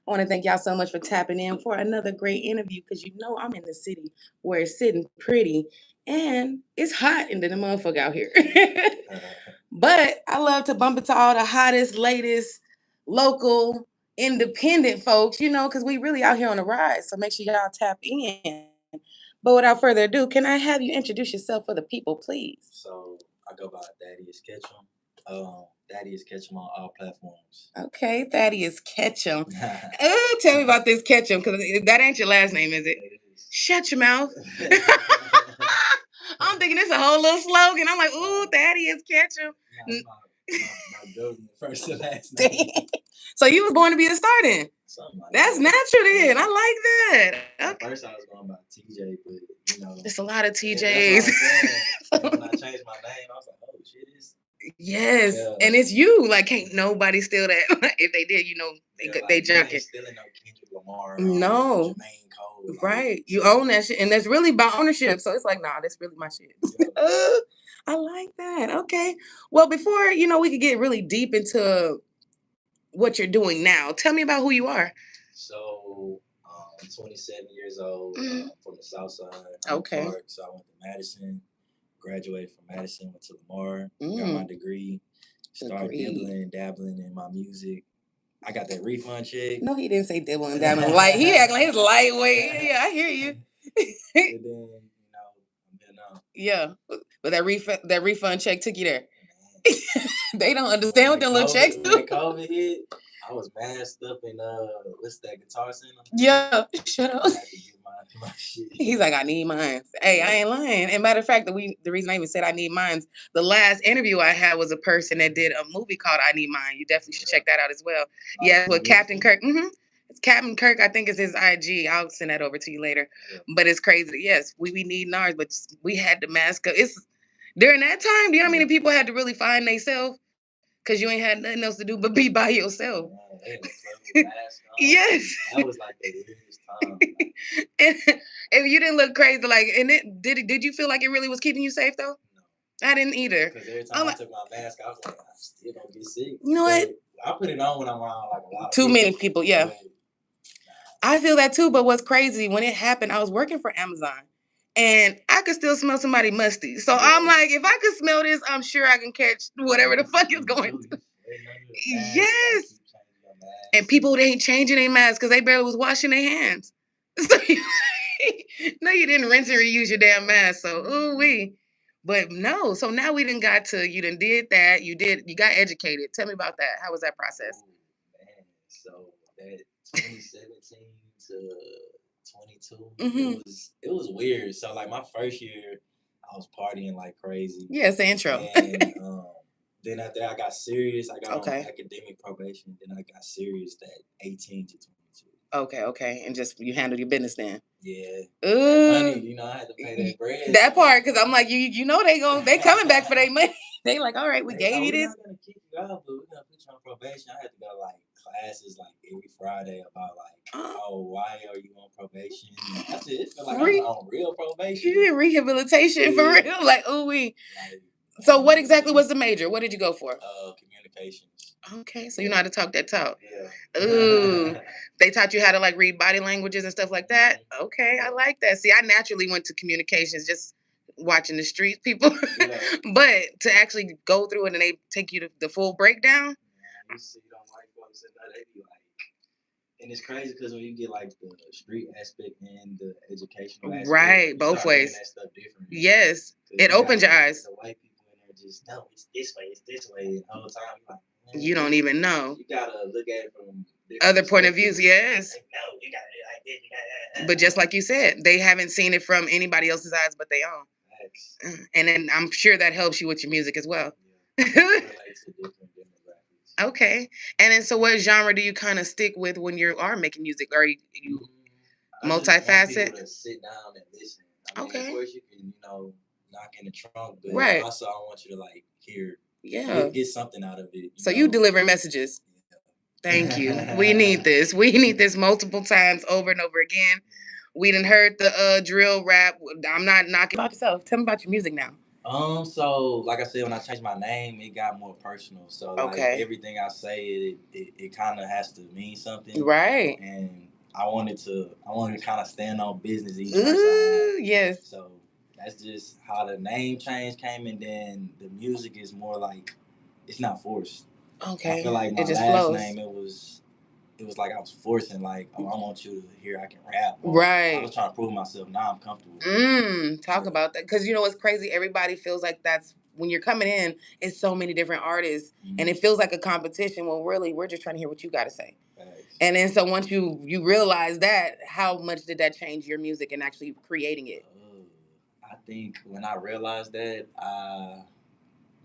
I want to thank y'all so much for tapping in for another great interview because you know I'm in the city where it's sitting pretty and it's hot in the motherfucker out here. But I love to bump into all the hottest, latest, local, independent folks, you know, because we really out here on the rise. So make sure y'all tap in. But without further ado, can I have you introduce yourself for the people, please? So I go by Thaddeus Ketchum. Thaddeus Ketchum on all platforms. Okay, Thaddeus Ketchum. Tell me about this Ketchum, because that ain't your last name, is it? It is. Shut your mouth. I'm thinking it's a whole little slogan. I'm like, ooh, Thaddeus Ketchum. My government first and last name. So you was born to be a star then? Something like That's that. natural then. I like that. At Okay. first I was going by TJ, but you know. There's a lot of That's TJs. what I'm saying. And when I changed my name, I was like, oh shit, it's Yes, yeah. and it's you. Like, can't nobody steal that. If they did, you know, they like, I junking. ain't stealing no Kendrick Lamar No. or Jermaine Cole. Like, Right. You own that shit. And that's really about ownership. So it's like, nah, that's really my shit. Yeah. I like that. Okay. Well, before, you know, we could get really deep into what you're doing now, tell me about who you are. So, I'm 27 years old. Mhm. I'm from the South Side. Okay. Park, so I went to Madison, graduated from Madison, went to Lamar, got Mm. my degree, started dabbling in my music. I got that refund check. No, he didn't say dibble and dabbling. Like, he acting like he's lightweight. Yeah, I hear you. And then, you know, I'm here now. Yeah. But that refund check took you there. Man, They don't understand what them little checks do. when COVID hit, I was masked up in what's that, Guitar Center? Yeah, shut up. I had to get my shit. He's like, I need mine. Hey, I ain't lying. And matter of fact, the reason I even said I need mine, the last interview I had was a person that did a movie called I Need Mine. You definitely should check that out as well. Yeah, with Captain Kirk. It's Captain Kirk, I think is his IG. I'll send that over to you later. Yeah. But it's crazy. Yes, we need ours, but we had to mask up. It's during that time, do you know how many people had to really find themselves? Because you ain't had nothing else to do but be by yourself. Man, mask on. Yes. That was like the weirdest time. And you didn't look crazy, like, and did you feel like it really was keeping you safe though? No. I didn't either. Because every time I took my mask, I was like, I'm still gonna get sick. You know what? I put it on when I'm around like a lot of Too many people, yeah. But, I feel that too, but what's crazy, when it happened, I was working for Amazon. And I could still smell somebody musty. So I'm like, if I could smell this, I'm sure I can catch whatever the fuck is going on. Yes. And people, they ain't changing their masks because they barely was washing their hands. So no, you didn't rinse and reuse your damn mask. So ooh-wee. But no, so now we done got to, you done did that. You got educated. Tell me about that. How was that process? Oh, man. So that 2017 to 22, it was weird. So like my first year, I was partying like crazy. Yeah, it's the intro. And then after that, I got serious. I got on academic probation. Then I got serious at 18 to 22. Okay. And just you handled your business then. Yeah. Ooh. Money, you know, I had to pay that bread. That part, because I'm like, you know they coming back for their money. They like, all right, we gave you this. We're not gonna kick you out, but we're gonna put you on probation. I had to go to like classes like every Friday about like, why are you on probation? I just feel like I'm on real probation. You did rehabilitation for real, like ooh-wee. So what exactly was the major? What did you go for? Communications. Okay, so you know how to talk that talk. Yeah. Ooh. They taught you how to like read body languages and stuff like that? Okay, I like that. See, I naturally went to communications just watching the street people. Yeah. But to actually go through it and they take you to the full breakdown. You see, you don't like folks and they be like, and it's crazy because when you get like the street aspect and the educational aspect, right, both ways. That stuff different. Yes, it opens your eyes. The white people in there just no, it's this way. And the whole time you're like, you don't even know. You gotta look at it from other point of views. Yes. Like, no, you gotta do it like this. You gotta. But just like you said, they haven't seen it from anybody else's eyes but their own. Thanks. And then I'm sure that helps you with your music as well. Yeah. Okay. And then so what genre do you kind of stick with when you are making music? Are you multifaceted? To sit down and listen. I mean, okay. Of course you can, knock in the trunk, but right. Also I want you to like hear. Yeah. Get something out of it. You deliver messages. Yeah. Thank you. We need this. We need this multiple times over and over again. We done heard the drill rap. I'm not knocking about yourself. Tell me about your music now. So like I said, when I changed my name, it got more personal. So like everything I say, it kind of has to mean something, right? And I wanted to kind of stand on business each verse I have. Yes. So that's just how the name change came, and then the music is more like it's not forced. Okay. I feel like my it just last flows. name it was like I was forcing, like, oh, I want you to hear I can rap. Right. I was trying to prove myself. Now I'm comfortable. Talk about that. Because you know what's crazy? Everybody feels like that's when you're coming in, it's so many different artists, and it feels like a competition. Well, really, we're just trying to hear what you got to say. And then so once you realize that, how much did that change your music and actually creating it? I think when I realized that,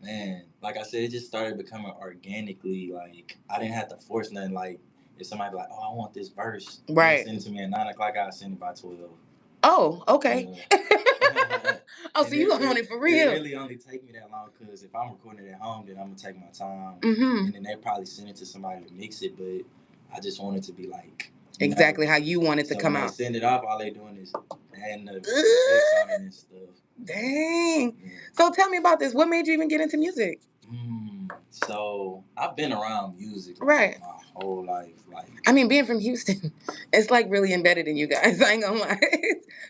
man, like I said, it just started becoming organically. Like I didn't have to force nothing. Like if somebody be like, "Oh, I want this verse," right? Send it to me at 9 o'clock. I send it by 12. Oh, okay. Oh, so you want it for real? It really only take me that long because if I'm recording it at home, then I'm gonna take my time, and then they probably send it to somebody to mix it. But I just want it to be like exactly how you want it to come when out. They send it off, all they doing is adding the effects on it and stuff. Dang. Yeah. So tell me about this. What made you even get into music? So I've been around music right my whole life. Like I mean, being from Houston, it's like really embedded in you guys. I ain't gonna lie.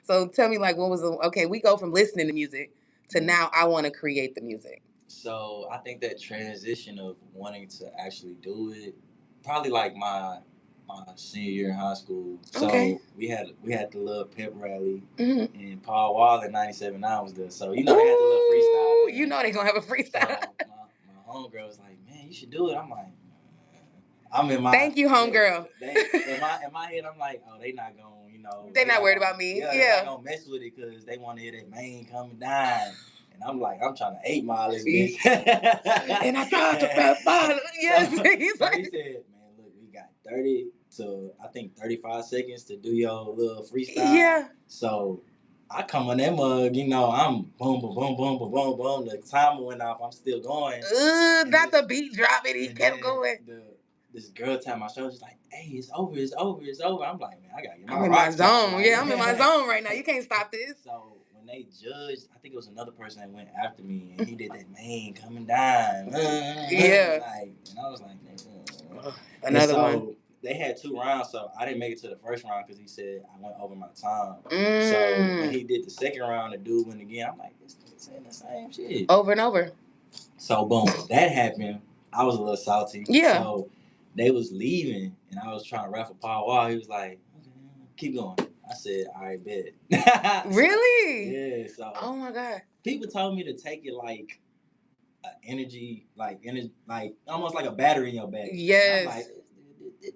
So tell me, like, what was the okay? We go from listening to music to now I want to create the music. So I think that transition of wanting to actually do it, probably like my senior year in high school. Okay. So we had the little pep rally, and Paul Wall in 97.9 was there. So you know they had the little freestyle thing. You know they gonna have a freestyle. So my homegirl was like, "Man, you should do it." I'm like, I'm in my. Thank you, homegirl. In my head, I'm like, oh, they not gonna, they not worried about me. Yeah, they're not gonna mess with it because they want to hear that main coming down. And I'm like, I'm trying to 8 Mile this bitch. And I tried to rap mile. Yes. So he said, man, look, we got 30 to I think 35 seconds to do your little freestyle. Yeah. So I come on that mug, I'm boom, boom, boom, boom, boom, boom, boom. The timer went off. I'm still going. Not the beat dropping. He kept going. This girl tapped my shoulder, she's like, "Hey, it's over, it's over, it's over." I'm like, man, I gotta get my I'm in my zone. Like, yeah, I'm in my zone right now. You can't stop this. So when they judged, I think it was another person that went after me, and he did that main coming down. Yeah. And I was like, another one. They had 2 rounds, so I didn't make it to the first round because he said I went over my time. So when he did the second round, the dude went again. I'm like, this dude's saying the same shit over and over. So boom, that happened. I was a little salty. Yeah. So they was leaving, and I was trying to rap for Paul Wall. He was like, okay, keep going. I said, all right, bet. Really? Yeah. So. Oh my God. People told me to take it like energy, like almost like a battery in your back. Yes. And I'm like,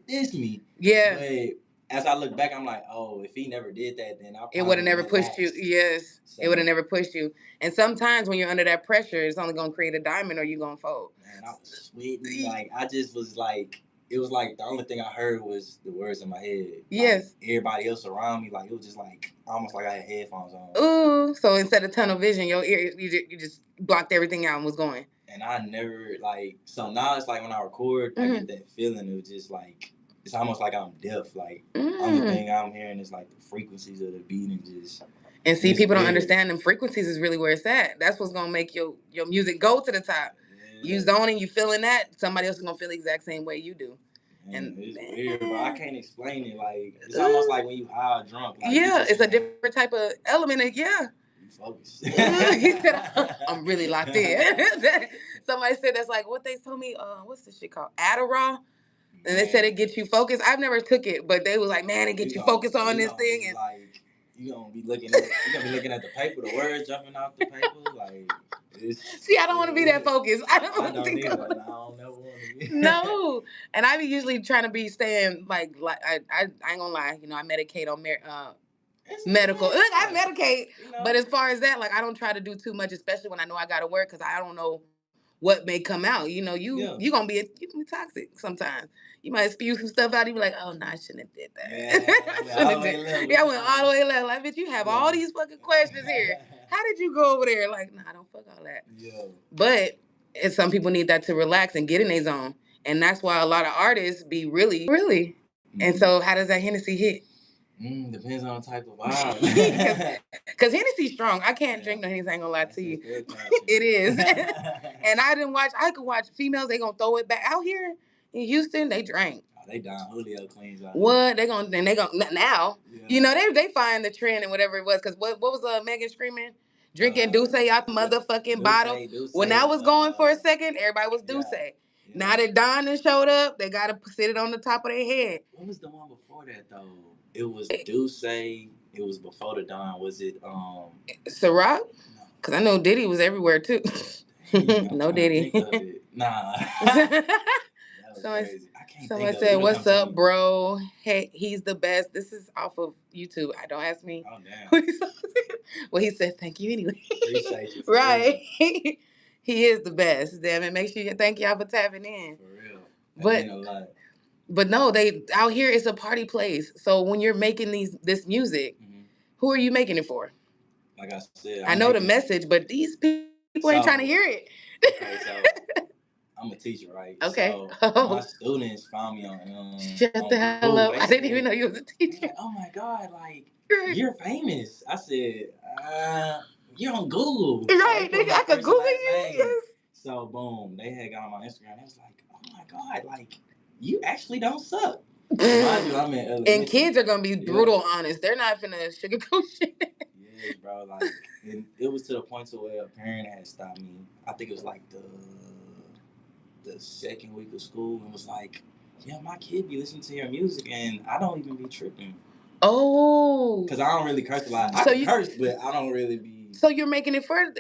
this me. Yeah. But as I look back, I'm like, oh, if he never did that, then it would have never pushed you. Yes. So, it would have never pushed you. And sometimes when you're under that pressure, it's only gonna create a diamond, or you gonna fold. Man, I was sweating. Like I just was like. It was like the only thing I heard was the words in my head. Yes. Like, everybody else around me, like it was just like almost like I had headphones on. Ooh. So instead of tunnel vision, your ear you just blocked everything out and was going. And I never so now it's like when I record, I get that feeling. It was just like it's almost like I'm deaf. Like only thing I'm hearing is like the frequencies of the beat and just. And see, people don't understand them frequencies is really where it's at. That's what's gonna make your music go to the top. You zoning, you feeling that, somebody else is gonna feel the exact same way you do. And it's weird, but I can't explain it. Like it's almost like when you high or drunk. Like, it's a different type of element. Yeah. You focus. He said, I'm really locked in. Somebody said that's like what they told me. What's this shit called? Adderall. And they said it gets you focused. I've never took it, but they was like, man, it gets you focused on this thing. And like you gonna be looking at the paper, the words jumping off the paper, like. See, I don't want to be that focused. I don't either. I don't never want to be. No, and I be usually trying to be staying like I ain't gonna lie. I medicate on medical. Look, I medicate, but as far as that, like I don't try to do too much, especially when I know I gotta work because I don't know what may come out. You can be toxic sometimes. You might spew some stuff out. You be like, oh no, I shouldn't have did that. I went all the way left. Like, bitch, you have all these fucking questions here. How did you go over there? Like, nah, don't fuck all that. Yeah. But some people need that to relax and get in their zone, and that's why a lot of artists be really. And so, how does that Hennessy hit? Depends on the type of vibe. Because Hennessy's strong. I can't drink no Hennessy. I ain't gonna lie to you. It is. And I could watch females. They gonna throw it back out here in Houston. They drank. Oh, they done Julio queens out what they gonna now? Yeah. You know they find the trend and whatever it was. Because what was Megan screaming? Drinking Douce out the motherfucking bottle. Douce, when that was going for a second, everybody was Douce. Yeah. Now that Don done showed up, they gotta sit it on the top of their head. What was the one before that though? It was Douce. It was before the Don. Was it Ciroc? Because I know Diddy was everywhere too. No Diddy. Nah. Somebody said, "What's up, bro? Hey, he's the best." This is off of YouTube. Don't ask me. Oh damn. Well, he said, "Thank you anyway." Appreciate you. Right. He is the best. Damn it! Make sure you thank y'all for tapping in. For real. That mean a lot. But no, they out here it's a party place. So when you're making this music, who are you making it for? Like I said, I know the message, but these people ain't trying to hear it. Okay, so I'm a teacher, right? Okay. So my students found me on Shut the hell up! I didn't even know you was a teacher. Like, oh my god, like you're famous. I said, you're on Google. Right, nigga, I could Google you. Yes. So boom, they had got on my Instagram. They was like, oh my god, like you actually don't suck. Mind you, I'm in elementary. And kids are gonna be brutal honest. They're not finna sugarcoat shit. Yeah, bro. Like, and it was to the point to where a parent had stopped me. I think it was like the second week of school, and was like, "Yeah, my kid be listening to your music, and I don't even be tripping." Oh. Because I don't really curse a lot. I can curse, but I don't really be. So you're making it for.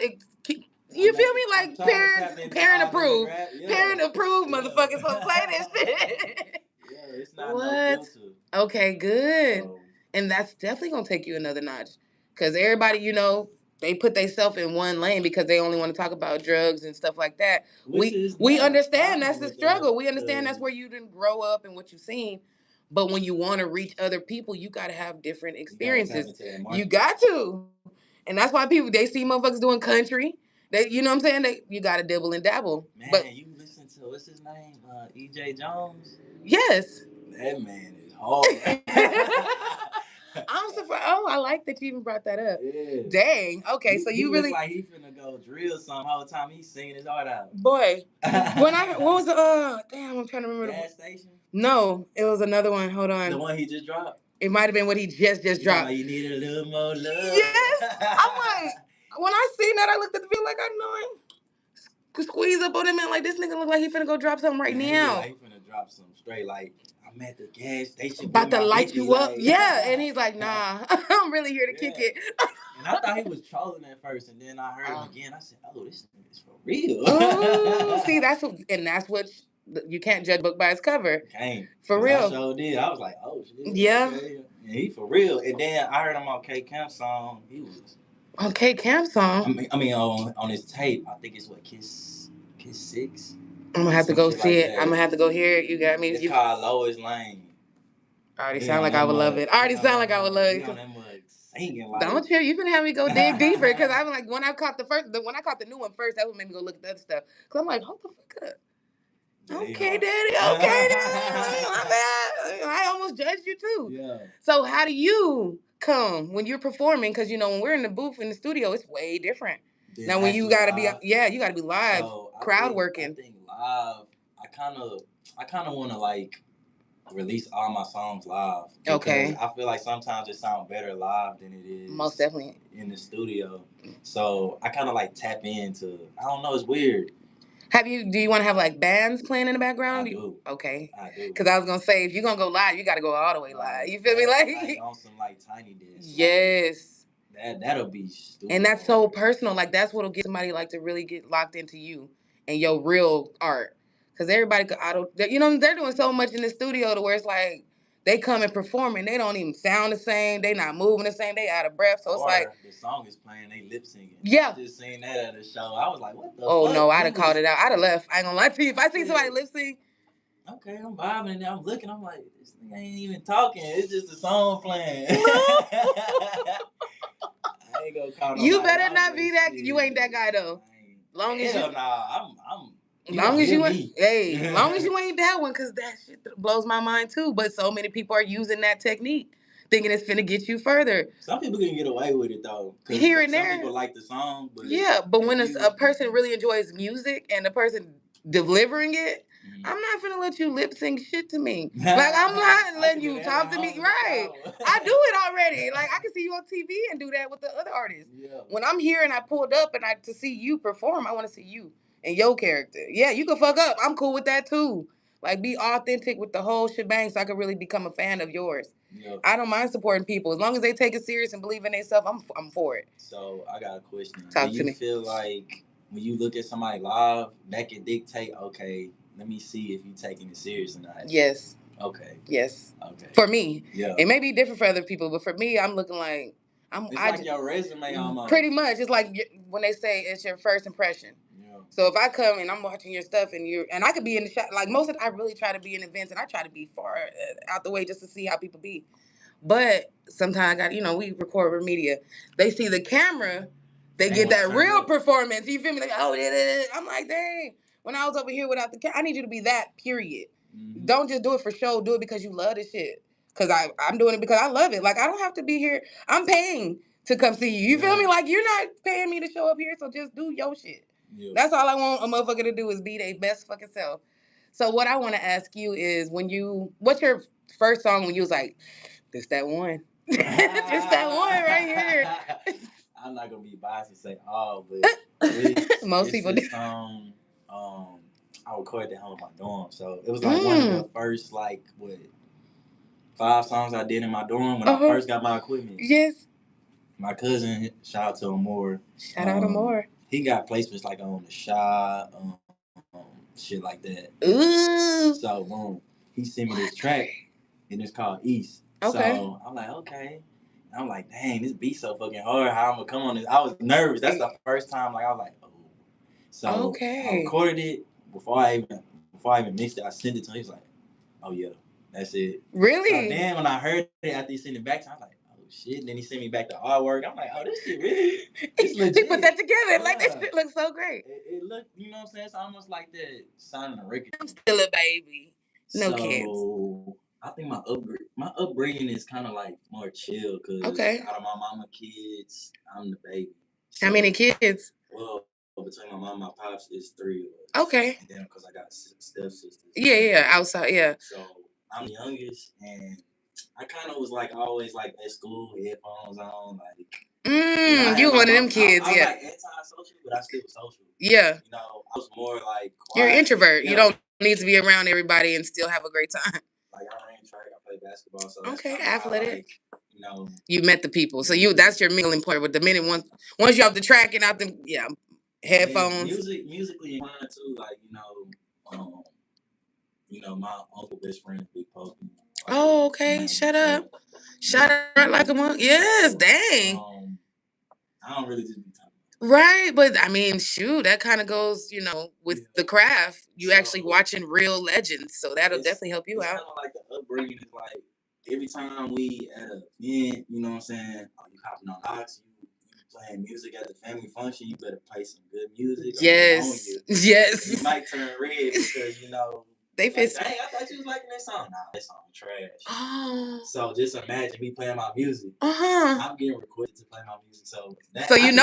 You feel me? Like parent approved. Yeah. Parent approved, motherfuckers. So play this shit. Yeah, it's not no filter. Okay, good. So, and that's definitely gonna take you another notch. Cause everybody, they put themselves in one lane because they only want to talk about drugs and stuff like that. We understand that's the struggle. We understand that's where you didn't grow up and what you've seen. But when you want to reach other people, you gotta have different experiences. You got to. And that's why they see motherfuckers doing country. You know what I'm saying? You gotta dibble and dabble. Man, you listen to what's his name? E.J. Jones? Yes. That man is hard. I'm surprised. Oh, I like that you even brought that up. Yeah. Dang. Okay, so you really like he finna go drill some whole time he's singing his heart out. Boy, what was the damn? I'm trying to remember. Gas station? No, it was another one. Hold on. The one he just dropped. It might have been what he just dropped. You need a little more love. Yes. I'm like, when I seen that, I looked at the video like I know him. Squeeze up on him and like this nigga look like he finna go drop something right now. He finna drop something straight like I'm at the gas station. About to light you up. Like, yeah. And he's like, nah, I'm really here to kick it. And I thought he was trolling at first, and then I heard him again. I said, oh, this is for real. Ooh, see, that's what you can't judge a book by its cover. Can't. For real. I sure did. I was like, oh shit. Yeah. Okay. And he for real. And then I heard him on K Camp song. He was on K Camp song. I mean on his tape. I think it's what Kiss 6. I'm gonna have to go see it. I'm gonna have to go hear it. You got me. It's called Lois Lane. Already sound like I would love it. Already sound like I would love it. Singing like don't you? You been having me go dig deeper because I'm like when I caught the new one first, that's what made me go look at the other stuff. Cause I'm like, hold the fuck up. Okay, daddy. Okay, daddy. My bad. I almost judged you too. Yeah. So how do you come when you're performing? Because when we're in the booth in the studio, it's way different. Now when you gotta be you gotta be live, so crowd working. I think live. I kind of want to like release all my songs live. Okay. I feel like sometimes it sounds better live than it is. Most definitely. In the studio. So I kind of like tap into. I don't know. It's weird. Do you want to have like bands playing in the background? I do. Okay. I do. Because I was gonna say if you're gonna go live, you got to go all the way live. You feel me? Like on some like tiny discs. Yes. That'll be stupid. And that's so personal. Like that's what'll get somebody like to really get locked into you and your real art. Because everybody could they're doing so much in the studio to where it's like they come and perform and they don't even sound the same. They not moving the same. They out of breath. So it's like the song is playing, they lip singing. Yeah. I just seen that at the show. I was like, what the fuck? Oh no, I'd have called it out. I'd have left. I ain't gonna lie to you. If I see somebody lip sing. Okay, I'm vibing and I'm looking. I'm like, this nigga ain't even talking. It's just a song playing. I ain't gonna call you better not be that. You ain't that guy though. Long as I'm. Long as you ain't that one, cause that shit blows my mind too. But so many people are using that technique thinking it's finna get you further. Some people can get away with it though. Here and there. Some people like the song, but yeah, but when a person really enjoys music and the person delivering it, I'm not finna let you lip sync shit to me. Like, I'm not letting you talk to me. Right. I do it already. Like, I can see you on TV and do that with the other artists. Yeah. When I'm here and I pulled up and to see you perform, I want to see you and your character. Yeah, you can fuck up. I'm cool with that too. Like, be authentic with the whole shebang so I can really become a fan of yours. Yep. I don't mind supporting people. As long as they take it serious and believe in themselves, I'm for it. So, I got a question. Talk Do you feel like when you look at somebody live, that can dictate, okay, let me see if you taking it serious or not? Yes. Okay. Yes. Okay. For me. Yeah. It may be different for other people, but for me, I'm looking like... It's like your resume almost. Pretty much. It's like when they say it's your first impression. Yeah. So if I come and I'm watching your stuff and I could be in the shot, like most of I really try to be in events and I try to be far out the way just to see how people be. But sometimes I got, we record with media. They see the camera, they get that real performance. You feel me? Like, I'm like, dang. When I was over here without the camera, I need you to be that, period. Mm-hmm. Don't just do it for show. Do it because you love this shit. Because I'm doing it because I love it. Like, I don't have to be here. I'm paying to come see you. You feel me? Like, you're not paying me to show up here, so just do your shit. Yeah. That's all I want a motherfucker to do is be their best fucking self. So what I want to ask you is what's your first song when you was like, this that one? This that one right here. I'm not going to be biased and say, but most people do. Song, I recorded at home in my dorm. So it was like one of the first, 5 songs I did in my dorm when I first got my equipment. Yes. My cousin, shout out to Amore. Shout out to Amore. He got placements like on the shot, shit like that. Ooh. So, he sent me this track, and it's called East. Okay. So I'm like, okay. And I'm like, dang, this beat so fucking hard. How I'm gonna come on this? I was nervous. That's the first time. I was like, oh. So I recorded it before I even mixed it. I sent it to him. He was like, oh yeah, that's it. Really? So then when I heard it after he sent it back, I was like, oh shit. And then he sent me back the artwork. I'm like, oh, this shit really? It's legit. He put that together. Like, this shit looks so great. It looked, you know what I'm saying? It's almost like that signing a record. I'm still a baby. No kids. I think my upbringing is kind of like more chill because out of my mama kids, I'm the baby. So, how many kids? Well, between my mom and my pops, it's 3 of us. Okay. And then because I got stepsisters. Yeah, outside, yeah. So I'm the youngest, and I kind of was always at school, headphones on, you one of them kids, I was anti-social, but I still was social. Yeah. I was more quiet. You're an introvert. Yeah. You don't need to be around everybody and still have a great time. I ran track, I played basketball, so okay, athletic. You met the people, so that's your mingling point. But the minute once you're off the track and out the headphones, musically inclined too. My uncle best friend Big Pope. Oh, okay. Shut up like a monk. Yes, dang. I don't really just be talking. Right, but I mean, shoot, that kind of goes, with the craft. You actually watching real legends, so that'll definitely help you out. Kind of like the upbringing is every time we at an event, you know what I'm saying? You hopping on Ox, you playing music at the family function, you better play some good music. Yes, yes. You might turn red because they fit. Dang, I thought you was liking that song. Nah, that song trash. Oh. So just imagine me playing my music. I'm getting requested to play my music, so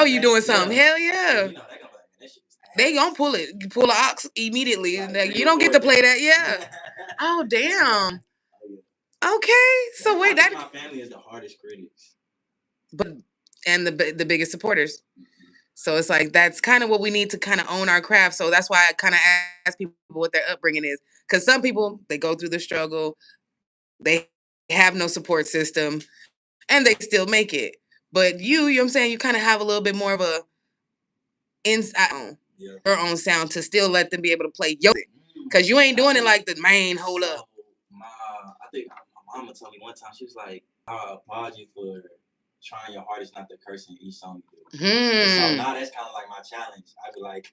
you doing something. Hell yeah. They gonna be like, man, that shit was ass. They gonna pull it. Pull an Ox immediately. You don't get to play that. Yeah. Oh damn. Okay, so wait, my family is the hardest critics, and the biggest supporters. So it's that's kind of what we need to kind of own our craft. So that's why I kind of ask people what their upbringing is, because some people they go through the struggle, they have no support system, and they still make it. But you know what I'm saying, you kind of have a little bit more of a your own sound to still let them be able to play your, because you ain't doing it like the main hold up. I think my mama told me one time, she was like, I applaud you for trying your hardest not to curse in each song you do. So now that's kind of like my challenge. I'd be like,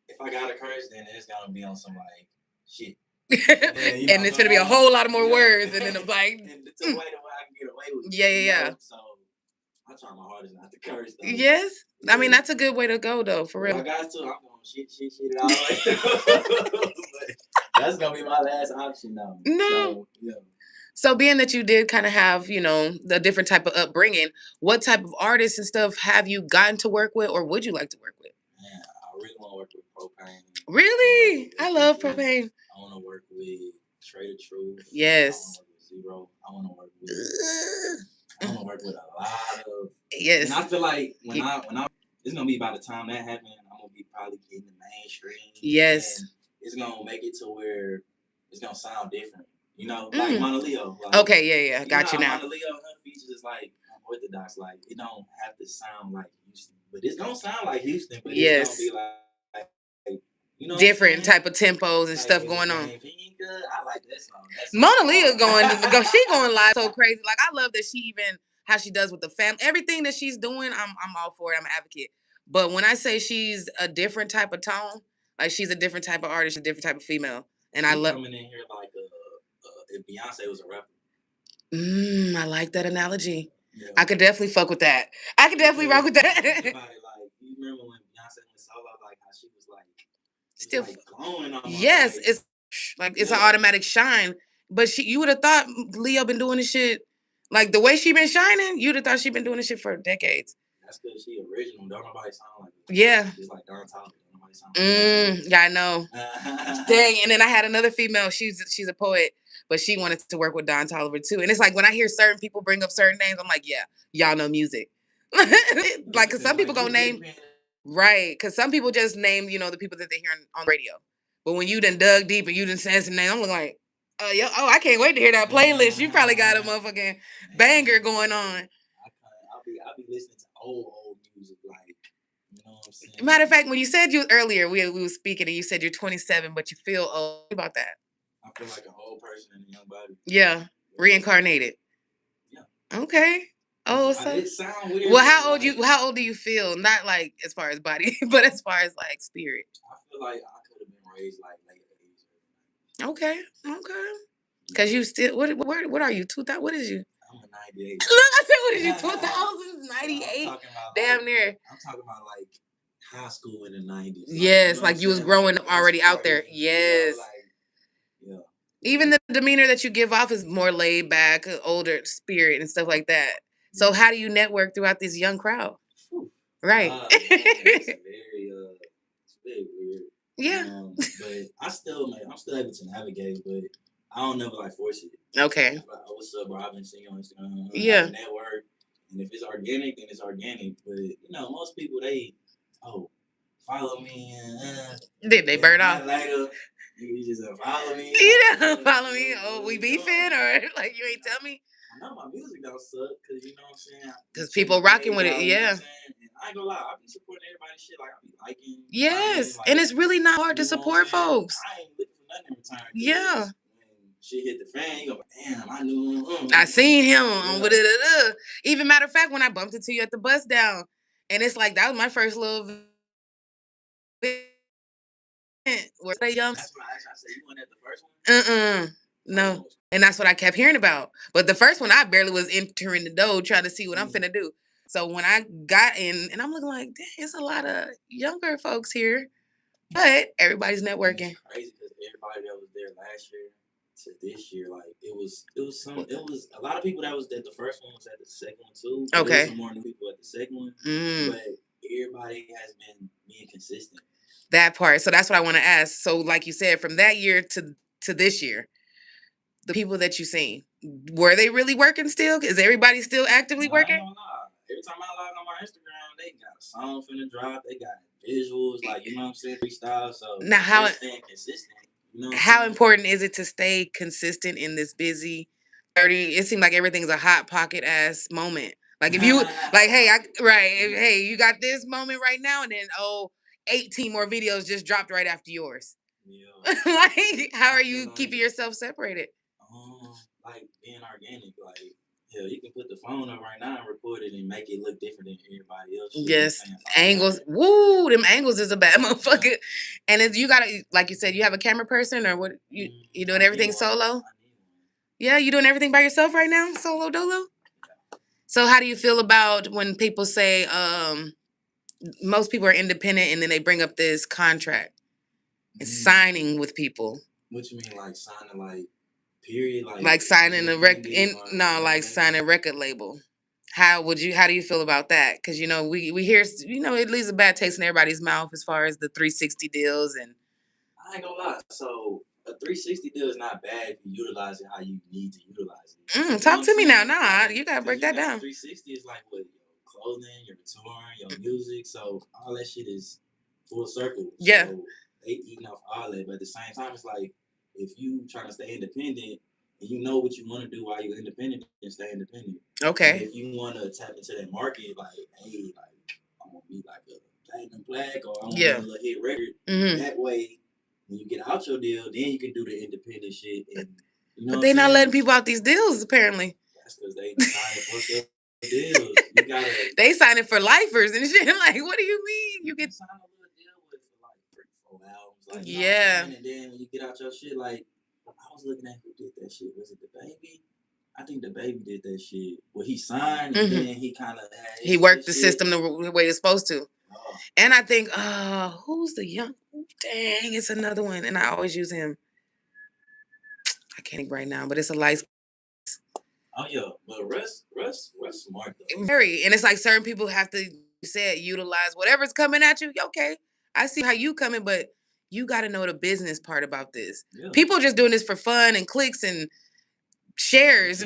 if I gotta curse, then it's gonna be on some shit. And it's gonna be a whole lot of more words, and then it's and it's a way that I can get away with it. Yeah. So I try my hardest not to curse though. Yes. I mean, that's a good way to go though, for real. I got to, I'm going shit it all the way. That's gonna be my last option now. No. So, yeah. So being that you did kind of have, the different type of upbringing, what type of artists and stuff have you gotten to work with or would you like to work with? Man, I really want to work with Propane. Really? I love Propane. I want to work with Trader Truth. Yes. I want to work with Zero. I want to work with. I want to work with a lot of. Yes. And I feel like when I it's gonna be by the time that happens, I'm gonna be probably getting the mainstream. Yes. And it's gonna make it to where it's gonna sound different. Like Mona Leo. Like, okay, yeah. Got you now. Mona Leo, her features is like unorthodox. Like, it don't have to sound like Houston, but it's gonna sound like Houston. But it's gonna be like different type of tempos and like stuff going on. I like that song. Mona Leo she going live so crazy. Like, I love that she even how she does with the family. Everything that she's doing, I'm all for it. I'm an advocate. But when I say she's a different type of tone, like she's a different type of artist, a different type of female, and I love coming in here like if Beyonce was a rapper. I like that analogy. Yeah. I could definitely fuck with that. I could definitely rock with that. Like, you remember when Beyonce went solo, like how she was like still like glowing on. Yes, it's an automatic shine. But you would have thought Leo been doing this shit like the way she been shining. You'd have thought she been doing this shit for decades. That's because she original. Don't nobody sound like it. Yeah. It's like Don Toliver. Nobody sound like yeah, I know. Dang. And then I had another female. She's a poet, but she wanted to work with Don Toliver too. And it's like when I hear certain people bring up certain names, I'm like, yeah, y'all know music. Like, cause some people gonna name. Right, because some people just name, the people that they hear on the radio. But when you done dug deep and you done said some names, I'm like, I can't wait to hear that playlist. You probably got a motherfucking banger going on. I'll be listening to old music, like, you know what I'm saying? Matter of fact, when you said earlier, we were speaking and you said you're 27, but you feel old. What about that? I feel like an old person in a young body. Yeah, reincarnated. Yeah. Okay. Oh, so it sounds weird. Well, how old do you feel? Not like as far as body, but as far as like spirit. I feel like I could have been raised like late 80s. Okay. Because you still what are you? 2000? What is you? I'm a 98. Look, I said what is you? 2000s, 98. Damn near. I'm talking about like high school in the 90s. Yes, like you was growing already out there. Yes. Yeah. Even the demeanor that you give off is more laid back, older spirit and stuff like that. So how do you network throughout this young crowd? Right. It's very weird. Yeah. But I'm still able to navigate, but I don't never like force it. Okay. Like, what's up, bro? I've been seeing you on Instagram. Yeah. Network. And if it's organic, then it's organic. But most people follow me and Did they burn off? Later. You just follow me. You don't follow me. Oh, we beefing or like you ain't tell me? I know my music don't suck because you know what I'm saying. Because people rocking with it, yeah. And I ain't gonna lie, I be supporting everybody's shit. Like I be liking. Yes, and it's really not hard to support folks. I ain't looking for nothing in return. Yeah. When shit hit the fan, you go, damn, I knew. I seen him. Yeah. Even matter of fact, when I bumped into you at the bus down, and it's like that was my first little. Were they young? That's why I said you went at the first one. No. And that's what I kept hearing about. But the first one, I barely was entering the door trying to see what I'm finna do. So when I got in, and I'm looking like, dang, it's a lot of younger folks here. But everybody's networking. It's crazy because everybody that was there last year to this year, like it was a lot of people that was at the first one was at the second one too. Okay. There was some more new people at the second one. But everybody has been being consistent. That part. So that's what I want to ask. So like you said, from that year to this year, the people that you seen, were they really working still? Is everybody still actively working? I don't know. Every time I log on my Instagram, they got a song finna drop. They got visuals, like, you know what I'm saying, freestyle. So now how staying consistent. How important is it to stay consistent in this busy 30? It seems like everything's a hot pocket ass moment. Like if you like, hey, you got this moment right now, and then 18 more videos just dropped right after yours. Yeah. Like, how are you keeping yourself separated? Like being organic, like hell, you can put the phone up right now and record it and make it look different than everybody else. Yes, angles. Woo, them angles is a bad motherfucker. Yeah. And if you gotta, like you said, you have a camera person or what? You doing everything solo? Yeah, you doing everything by yourself right now, solo dolo. So how do you feel about when people say most people are independent and then they bring up this contract and signing with people? What you mean, like signing like period, like signing like signing a record label. How do you feel about that? Because we hear it leaves a bad taste in everybody's mouth as far as the 360 deals and. I ain't gonna lie. So a 360 deal is not bad if you utilize it how you need to utilize it. Talk to me now. Nah, you gotta break that down. 360 is like what your clothing, your touring, your music. So all that shit is full circle. Yeah. So they eating off all that, but at the same time, it's like if you trying to stay independent and you know what you want to do while you're independent, then stay independent. Okay. And if you want to tap into that market, like hey, like I want to be like a platinum plaque or I want to be a little hit record. That way. When you get out your deal, then you can do the independent shit. And but they're not letting people out these deals, apparently. That's because they signing fucked up deals. You gotta. They signing for lifers and shit. Like, what do you mean? You get sign a little deal with for like 3-4 albums. Like, yeah. And then when you get out your shit, like I was looking at who did that shit. Was it the Baby? I think the Baby did that shit. Well, he signed and then he kind of he worked the system the way it's supposed to. Oh. And I think, who's the young? Dang, it's another one, and I always use him. I can't think right now, but it's a light. Oh yeah, but Russ smart though. Very, and it's like certain people have to utilize whatever's coming at you. Okay, I see how you coming, but you got to know the business part about this. Yeah. People just doing this for fun and clicks and shares.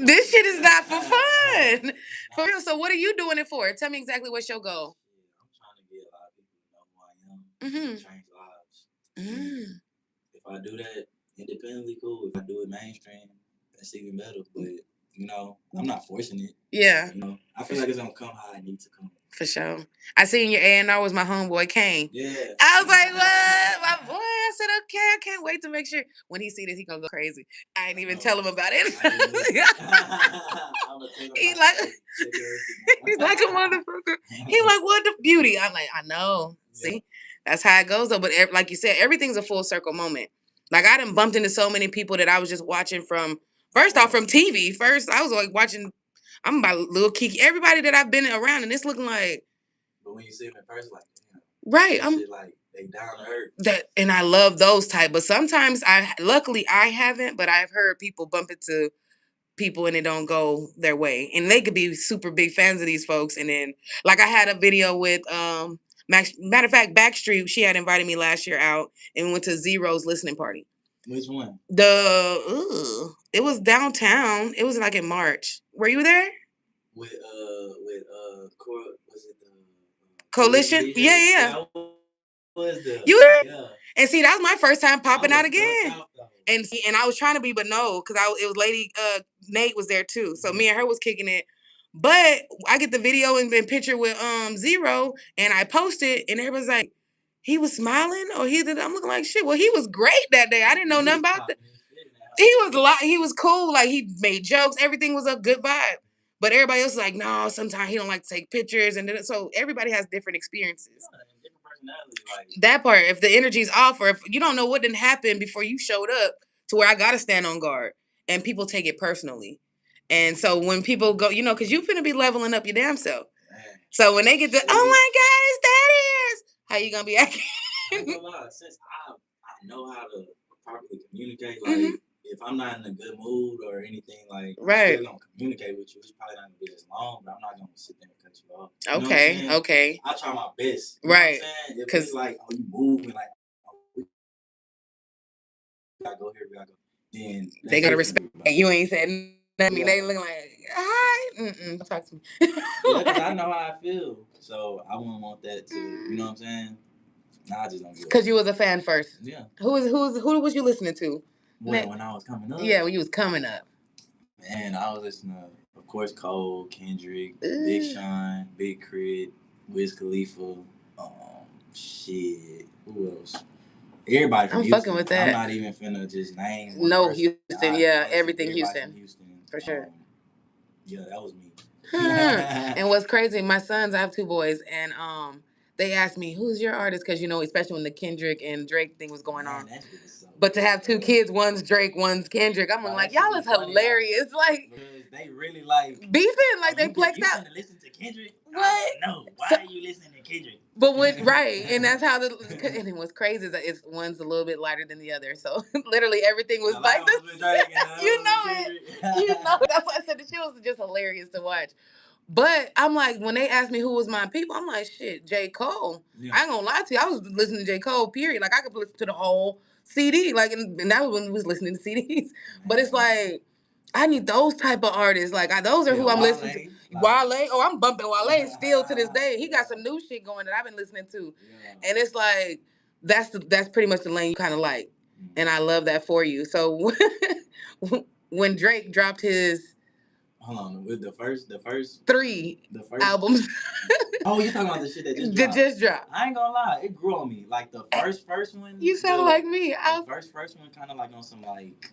This shit is not for fun. For real. So what are you doing it for? Tell me exactly what's your goal. I'm trying to get a lot of people to know who I am. Change lives. If I do that independently, cool. If I do it mainstream, that's even better. But I'm not forcing it. Yeah. I feel like it's gonna come how it needs to come. For sure. I seen your A&R was my homeboy Kane. Yeah. I was like, what? My boy. I said, okay, I can't wait to make sure when he see this, he gonna go crazy. I ain't even tell him about it. He's like a motherfucker. He's like, what the Beauty? I'm like, I know. Yeah. See? That's how it goes though. But like you said, everything's a full circle moment. Like I done bumped into so many people that I was just watching from TV. First, I was like watching. I'm about Lil Kiki. Everybody that I've been around, and it's looking like. But when you see them in person, like, damn. Right, I'm like they down to earth. That, and I love those type. But sometimes luckily I haven't, but I've heard people bump into people and it don't go their way, and they could be super big fans of these folks. And then, like I had a video with matter of fact, Backstreet. She had invited me last year out, and we went to Zero's listening party. Which one? It was downtown. It was like in March. Were you there? Was it the Coalition? Yeah. Was the you were? Yeah. And see, that was my first time popping out again. And I was trying to be, but no, because it was Lady Nate was there too. So me and her was kicking it. But I get the video and picture with Zero, and I posted, and everybody's like, he was smiling, or I'm looking like shit. Well, he was great that day. I didn't know nothing about that. He was cool. Like he made jokes. Everything was a good vibe. But everybody else is like, no, sometimes he don't like to take pictures, and then so everybody has different experiences. That part, if the energy's off, or if you don't know what didn't happen before you showed up to where I gotta stand on guard, and people take it personally. And so when people go, because you finna be leveling up your damn self. So when they get to, oh my God, it's that is, how you gonna be acting? Since I know how to properly communicate, like if I'm not in a good mood or anything, like I'm still gonna communicate with you. It's probably not gonna be as long, but I'm not gonna sit there and cut you off. Okay. I try my best. You know what I'm saying? If it's like, oh, you move and like, oh, we gotta go here, we gotta go. Then they gotta respect. And you ain't said nothing. Yeah. They looking like, hi. Don't talk to me. Yeah, because I know how I feel. So I wouldn't want that to, you know what I'm saying? Nah, I just don't get it. Because you was a fan first. Yeah. Who was you listening to? When I was coming up? Yeah, when you was coming up. Man, I was listening to, of course, Cole, Kendrick, Big Sean, Big Crit, Wiz Khalifa, shit, who else? Everybody from Houston. Fucking with that. I'm not even finna just name one person. Houston, everything Houston. For sure. Yeah, that was me. And what's crazy, my sons, I have 2 boys, and they asked me, who's your artist? Because, especially when the Kendrick and Drake thing was going on. But to have 2 kids, one's Drake, one's Kendrick, I'm like, y'all is hilarious. Like, because they really like beefing, like they flexed out. You listen to Kendrick? What? No. Why are you listening to Kendrick? But right, and that's how and it was crazy is that it's one's a little bit lighter than the other. So literally everything was like this. You know it. You know that's why I said the shit was just hilarious to watch. But I'm like, when they asked me who was my people, I'm like, shit, J. Cole. Yeah. I ain't gonna lie to you. I was listening to J. Cole, period. Like, I could listen to the whole CD. Like, and that was when we was listening to CDs. But it's like, I need those type of artists. Like, those are who I'm listening to. Wale. Oh, I'm bumping Wale still to this day. He got some new shit going that I've been listening to. Yeah. And it's like, that's pretty much the lane you kind of like. And I love that for you. So, when Drake dropped his... Hold on, with the first albums. Oh, you talking about the shit that just dropped? I ain't gonna lie, it grew on me. Like the first one. You sound like me. The first one kind of like on some like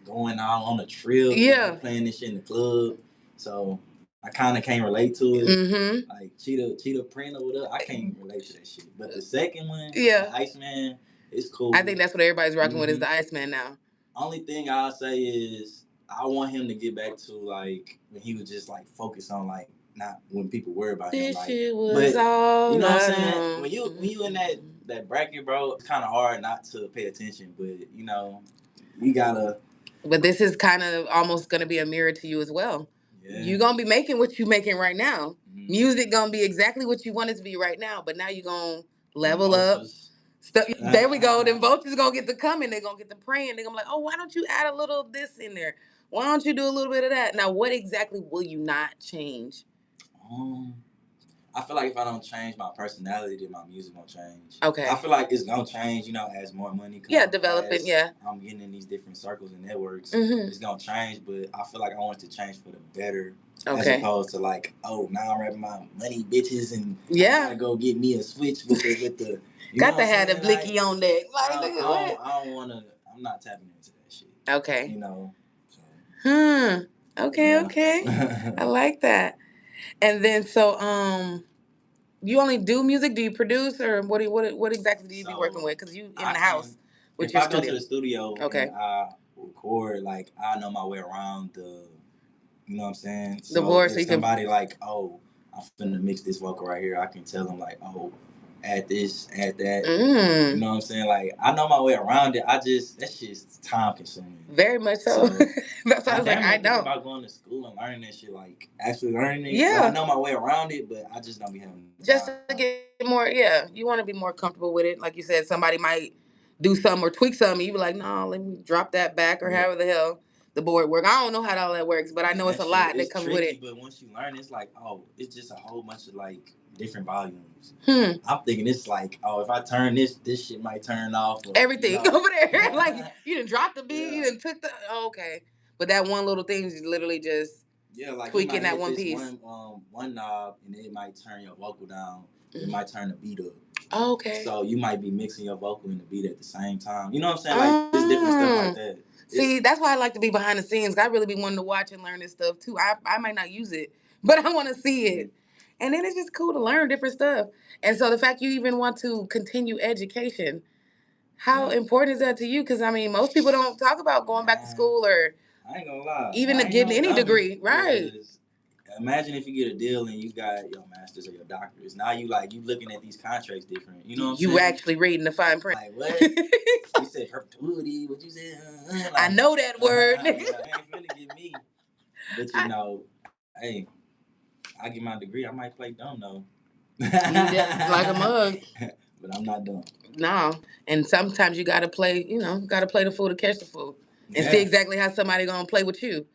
going out on a trip. Yeah. Playing this shit in the club. So I kind of can't relate to it. Mm-hmm. Like Cheetah Print or whatever. I can't relate to that shit. But the second one, the Iceman, it's cool. I think that's what everybody's rocking with is the Iceman now. Only thing I'll say is I want him to get back to like when he was just like focused on like not when people worry about him. Like, shit was all you know what I'm saying? When you in that bracket, bro, it's kind of hard not to pay attention. But you know, you gotta. But this is kind of almost gonna be a mirror to you as well. Yeah. You're gonna be making what you making right now. Mm-hmm. Music gonna be exactly what you want it to be right now. But now you're gonna level up. There we go. Then voters gonna get to coming. They're gonna get to praying. They're gonna be like, oh, why don't you add a little of this in there? Why don't you do a little bit of that? Now, what exactly will you not change? I feel like if I don't change my personality, then my music won't change. Okay. I feel like it's gonna change, you know, as more money comes. Yeah, developing. Yeah. I'm getting in these different circles and networks. Mm-hmm. It's gonna change, but I feel like I want it to change for the better. Okay. As opposed to like, oh, now I'm rapping my money bitches and I gotta go get me a switch with the you got to have the blicky like, on deck. Like, I don't wanna. I'm not tapping into that shit. Okay. You know. So. Okay. Yeah. Okay. I like that. And then you only do music? Do you produce, or what exactly do you be working with? Because you in the house with your studio. If I go to the studio, okay, and I record, like I know my way around the, you know what I'm saying. So the board. So somebody like, oh, I'm finna mix this vocal right here. I can tell them like, oh, add this, add that. Mm. You know what I'm saying? Like I know my way around it. That shit's time consuming. Very much so. That's why I was like, I don't. About going to school and learning that shit, like actually learning it. Yeah. Well, I know my way around it, but I just don't be having. Just to get more, yeah. You want to be more comfortable with it. Like you said, somebody might do something or tweak something. You be like, no, let me drop that back or however the hell the board work. I don't know how all that works, but I know it's a lot that comes with it. But once you learn, it's like, oh, it's just a whole bunch of like different volumes. I'm thinking it's like, oh, if I turn this shit might turn off. Or, everything over there. Like, you done dropped the beat, you done took the, okay. But that one little thing is literally just like tweaking that one piece. One knob, and it might turn your vocal down. It might turn the beat up. Oh, okay. So you might be mixing your vocal and the beat at the same time. You know what I'm saying? Like, just different stuff like that. See, that's why I like to be behind the scenes. I really be wanting to watch and learn this stuff, too. I might not use it, but I want to see it. And then it's just cool to learn different stuff. And so the fact you even want to continue education, how important is that to you? Because, I mean, most people don't talk about going back to school or I ain't gonna lie. Even to get any degree, right? Imagine if you get a deal and you got your master's or your doctorate. Now you looking at these contracts different. You know what I'm saying? You actually reading the fine print. Like, what? You said perpetuity. What you said? Like, I know that word. You ain't finna get me. But, you know, hey, I get my degree. I might play dumb, though. Like a mug. But I'm not dumb. No. And sometimes you got to play, the fool to catch the fool. And see exactly how somebody going to play with you.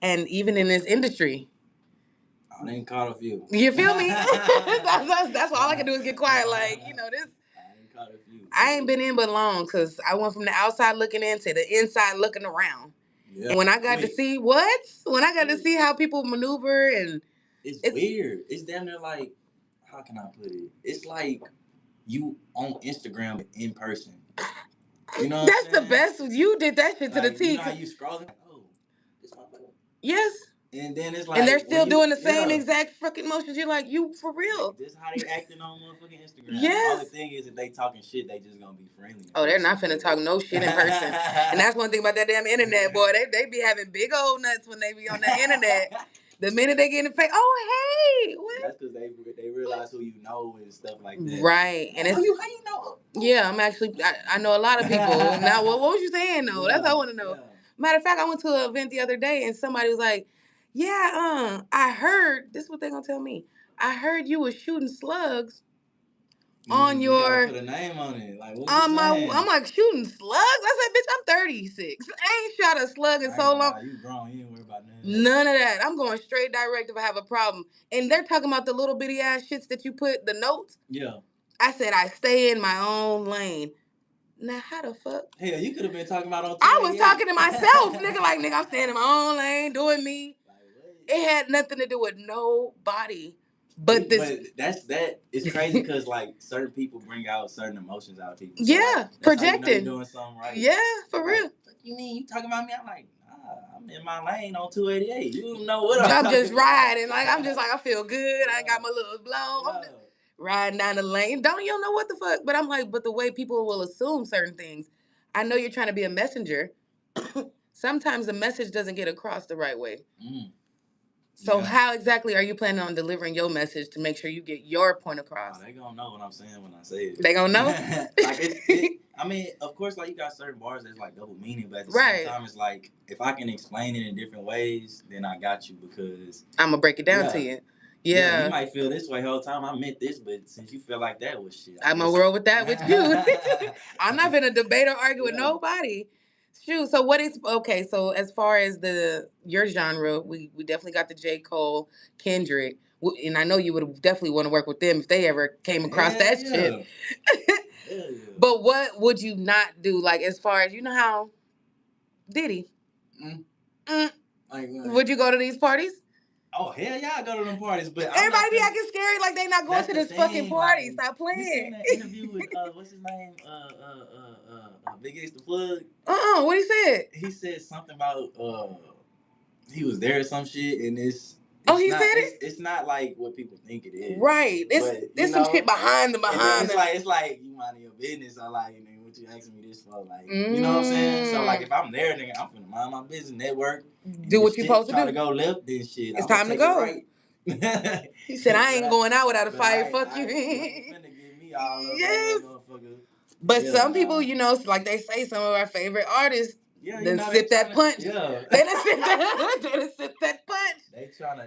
And even in this industry. I ain't caught a few. You feel me? That's all I can do is get quiet. Like, this. I ain't caught a few. I ain't been in but long because I went from the outside looking in to the inside looking around. Yeah. And when I got to see to see how people maneuver and it's weird. It's damn near like, how can I put it? It's like you on Instagram in person. You know what I'm saying? That's the best. You did that shit to the T. You know how you scrolling? Like, oh, this motherfucker. Yes. And then it's like, and they're still doing the same exact fucking motions. You're like, you for real? Like, this how they acting on motherfucking Instagram. Yes. All the thing is, if they talking shit, they just gonna be friendly. Oh, they're not finna talk no shit in person. And that's one thing about that damn internet, boy. They be having big old nuts when they be on the internet. The minute they get in the face, oh hey, what? That's because they realize who you know and stuff like that. Right, and it's how you know? Yeah, I'm actually I know a lot of people. Now, what was you saying though? That's what I want to know. Matter of fact, I went to an event the other day and somebody was like, "Yeah, I heard this. Is what they gonna tell me? I heard you was shooting slugs on You gotta your put a name on it. Like what you saying? I'm like shooting slugs. I said, bitch, I'm 36. I ain't shot a slug in so long. You grown. You ain't worry about none. None of that. I'm going straight direct if I have a problem. And they're talking about the little bitty ass shits that you put the notes. Yeah. I said I stay in my own lane. Now, how the fuck? Hell, you could have been talking about on. I was talking to myself, nigga. Like, nigga, I'm staying in my own lane, doing me. It had nothing to do with nobody. But that's it's crazy because like certain people bring out certain emotions out of people. So, yeah, like, projecting. You're doing something right. Yeah, for real. What you mean? You talking about me? I'm like, I'm in my lane on 288. You don't know what I'm just riding. Like I'm just like I feel good. I got my little blow. I'm just riding down the lane. You don't know what the fuck. But I'm like, but the way people will assume certain things. I know you're trying to be a messenger. Sometimes the message doesn't get across the right way. So how exactly are you planning on delivering your message to make sure you get your point across? They gonna know what I'm saying when I say it. They gonna know? Like I mean, of course, like you got certain bars that's like double meaning, but at the same time, it's like if I can explain it in different ways, then I got you because I'm gonna break it down to you. Yeah. You might feel this way the whole time. I meant this, but since you feel like that was shit, I'm gonna roll with that with you. I'm not gonna debate or argue with nobody. Shoot. So what is okay? So as far as your genre, we definitely got the J. Cole, Kendrick, and I know you would definitely want to work with them if they ever came across that shit. But what would you not do? Like as far as you know how Diddy. Would you go to these parties? Oh hell yeah, I go to them parties, but everybody be acting scary like they not going to this fucking party. Like, stop playing. You seen that interview with what's his name? Big X the Plug. What he said? He said something about he was there or some shit, and it's he said it. It's not like what people think it is. Right. There's some shit behind It's like you minding your business. I like what you asking me this for, like you know what I'm saying. So like if I'm there, nigga, I'm finna mind my business, network, do what you supposed to do. Try to go left, then shit. It's time to go. Right. He said, "I ain't going out without a fight. Fuck you." Finna get me all up. Yes. But some people, you know, like they say, some of our favorite artists. Then sip that punch. Yeah. They done sip that punch. They trying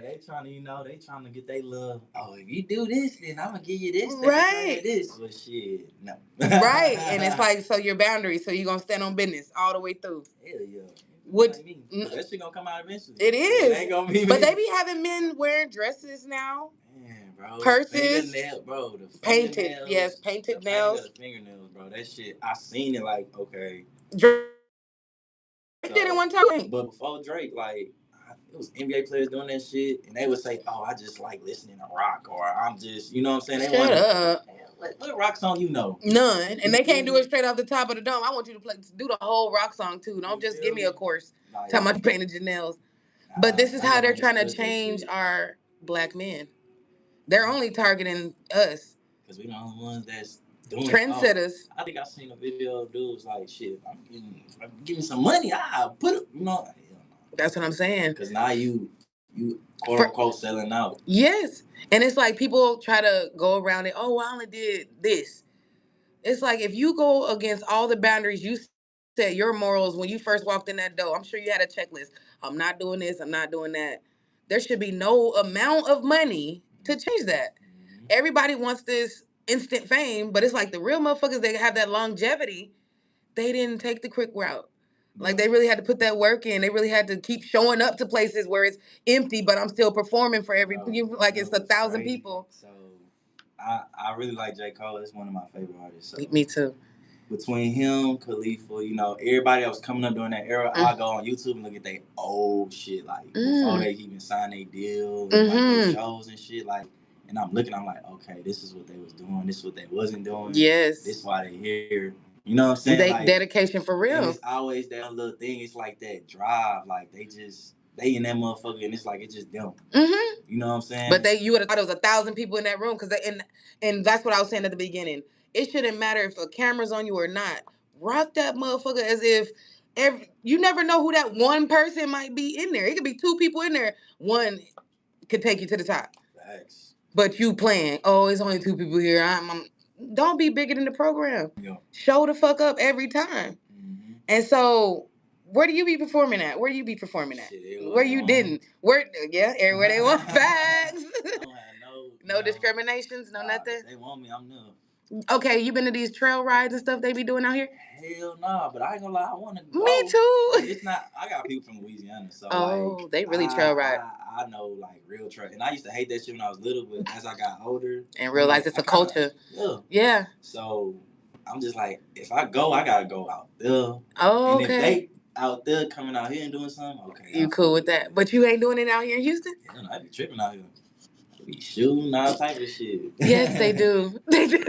to, you know, they trying to get their love. Oh, if you do this, then I'm gonna give you this. Right. This, but shit, no. Right, and it's like so your boundaries, so you gonna stand on business all the way through. Hell yeah. That shit gonna come out eventually. It is. It ain't gonna be me. But they be having men wearing dresses now. Man, bro. Purses. Bro. The painted. Nails, yes, painted nails. The fingernails, bro. That shit. I seen it like okay. Did it one time. But before Drake, like it was NBA players doing that shit, and they would say, "Oh, I just like listening to rock," or "I'm just," you know what I'm saying? Shut up. What rock song you know? None, and they can't do it straight off the top of the dome. I want you to do the whole rock song too. Don't just give me a course. Talking about painted your nails. But this is how they're trying to change our black men. They're only targeting us because we the only ones that's doing trendsetters. I think I seen a video of dudes like, shit, I'm getting some money. I put it, you know. That's what I'm saying. Because now you quote unquote selling out. Yes, and it's like people try to go around it. Oh, I only did this. It's like if you go against all the boundaries you set your morals when you first walked in that door. I'm sure you had a checklist. I'm not doing this. I'm not doing that. There should be no amount of money to change that. Mm-hmm. Everybody wants this instant fame, but it's like the real motherfuckers that have that longevity, they didn't take the quick route. Like they really had to put that work in. They really had to keep showing up to places where it's empty, but I'm still performing for like it's 1,000 people. So I really like J. Cole. It's one of my favorite artists. So. Me too. Between him, Khalifa, you know, everybody that was coming up during that era, I go on YouTube and look at their old shit, like before they even signed their deal, and, like their shows and shit, like. And I'm looking, I'm like, okay, this is what they was doing. This is what they wasn't doing. Yes. This is why they here. You know what I'm saying? Like, dedication for real. And it's always that little thing. It's like that drive. Like, they in that motherfucker, and it's like, it's just them. Mm-hmm. You know what I'm saying? But you would have thought it was 1,000 people in that room. And that's what I was saying at the beginning. It shouldn't matter if a camera's on you or not. Rock that motherfucker as if you never know who that one person might be in there. It could be two people in there. One could take you to the top. Facts. But you playing, oh, it's only 2 people here. Don't be bigger than the program. Yeah. Show the fuck up every time. Mm-hmm. And so, where do you be performing at? Where do you be performing at? Where you didn't? Where? Yeah, everywhere they want. Facts. No discriminations, no nothing. They want me, I'm new. Okay, you been to these trail rides and stuff they be doing out here? Hell nah, but I ain't gonna lie, I wanna go. Me too. Like, it's not. I got people from Louisiana, so like they really trail ride. I know like real trail, and I used to hate that shit when I was little, but as I got older and realized it's a culture. Yeah. So I'm just like, if I go, I gotta go out there. Oh, okay. And if they out there coming out here and doing something, okay. You cool with that? But you ain't doing it out here in Houston? Yeah, I be tripping out here. Be shooting all type of shit. Yes, they do. They do.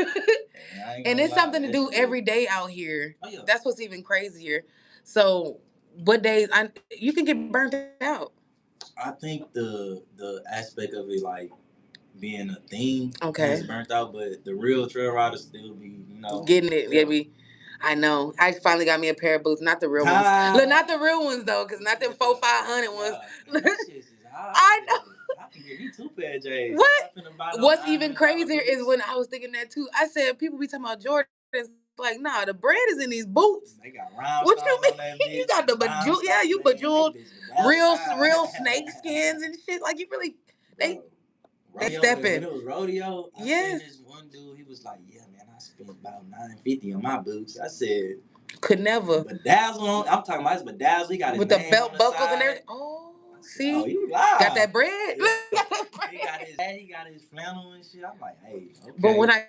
And it's something to do shit. every day out here. Oh, yeah. That's what's even crazier. So, what days you can get burnt out? I think the aspect of it, like being a thing, okay, is burnt out, but the real trail riders still be, getting it. Yeah. I know. I finally got me a pair of boots, not the real ones. Look, not the real ones though, because not them 400-500 ones. I know. I can get me 2 pair of J's. What? What's even crazier is when I was thinking that too. I said people be talking about Jordans. Like, nah, the brand is in these boots. They got round. What you mean? You got the bejeweled, yeah, you bejeweled, real snake skins and shit. Like you really, they stepping. When it was rodeo, I seen this one dude. He was like, "Yeah, man, I spent about $950 on my boots." I said, "Could never." Bedazzle on. I'm talking about his bedazzle. He got his with the belt buckles and everything. Oh, see, oh, you lied. Got that bread. He got his flannel and shit. I'm like, hey, okay. But when I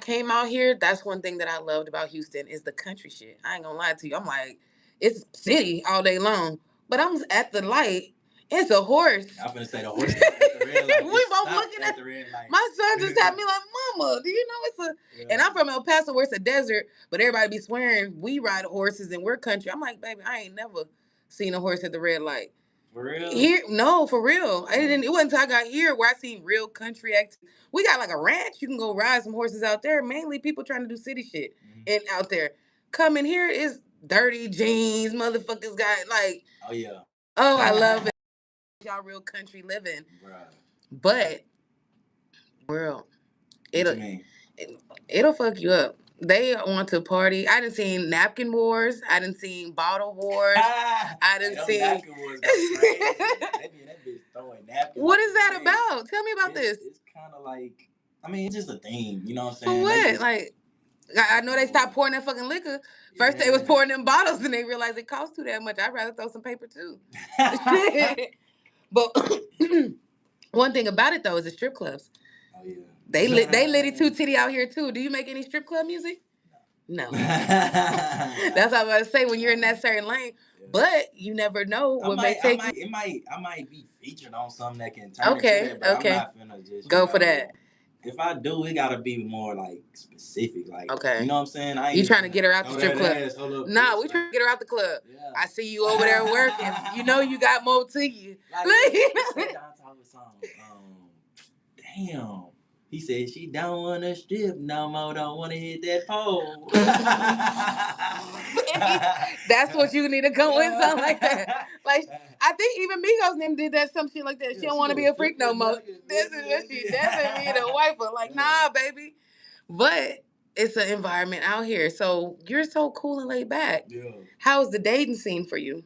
came out here, that's one thing that I loved about Houston is the country shit. I ain't gonna lie to you. I'm like, it's city all day long, but I'm at the light. It's a horse. I'm gonna say the horse. At the red light. We both looking at the red light. My son just tapped me like, "Mama, do you know it's a?" Yeah. And I'm from El Paso, where it's a desert, but everybody be swearing we ride horses and we're country. I'm like, baby, I ain't never seen a horse at the red light. For real? Here, no, for real. I didn't. It wasn't until I got here where I seen real country activity. We got like a ranch. You can go ride some horses out there. Mainly people trying to do city shit and out there. Coming here is dirty jeans. Motherfuckers got like. Oh yeah. Oh, I love it. Y'all real country living. Bruh. But world, it'll fuck you up. They want to party. I done seen napkin wars. I done seen bottle wars. I done seen napkin wars. That bitch throwing napkins. What is that about? Tell me about this. It's kind of like, I mean, it's just a thing. You know what I'm saying? For what? Like, I know they stopped pouring that fucking liquor. First they was pouring them bottles, and they realized it cost too that much. I'd rather throw some paper too. But one thing about it though is the strip clubs. Oh yeah. They litty too titty out here too. Do you make any strip club music? No. That's what I was about to say when you're in that certain lane. Yeah. But you never know what may take you. I might be featured on something that can turn into that, but I'm not finna just go for that. If I do, it gotta be more like specific. Like, you know what I'm saying? You trying to get her out the strip club? Nah, we trying to get her out the club. Yeah. I see you over there working. You know you got more to you. Damn. He said she don't wanna strip no more, don't wanna hit that pole. That's what you need to come with, something like that. Like, I think even Migos and them did that, some shit like that. She don't want to be a freak no more. This is what she definitely need a wife. Like, nah, baby. But it's an environment out here. So you're so cool and laid back. Yeah. How's the dating scene for you?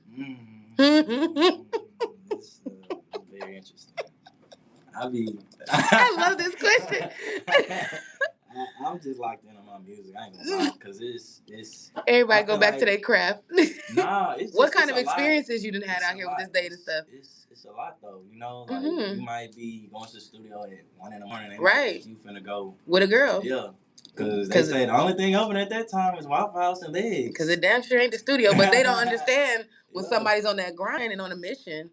It's very interesting. I love this question. I'm just locked in on my music. I ain't gonna lie, because it's everybody go back to their craft. Nah, it's just, what kind of experiences you done had out here with this dating stuff? It's a lot though, you know. Like you might be going to the studio at 1 a.m. and right. You finna go with a girl. Yeah. Because they say the only thing open at that time is Waffle House and legs. Because it damn sure ain't the studio, but they don't understand when somebody's on that grind and on a mission.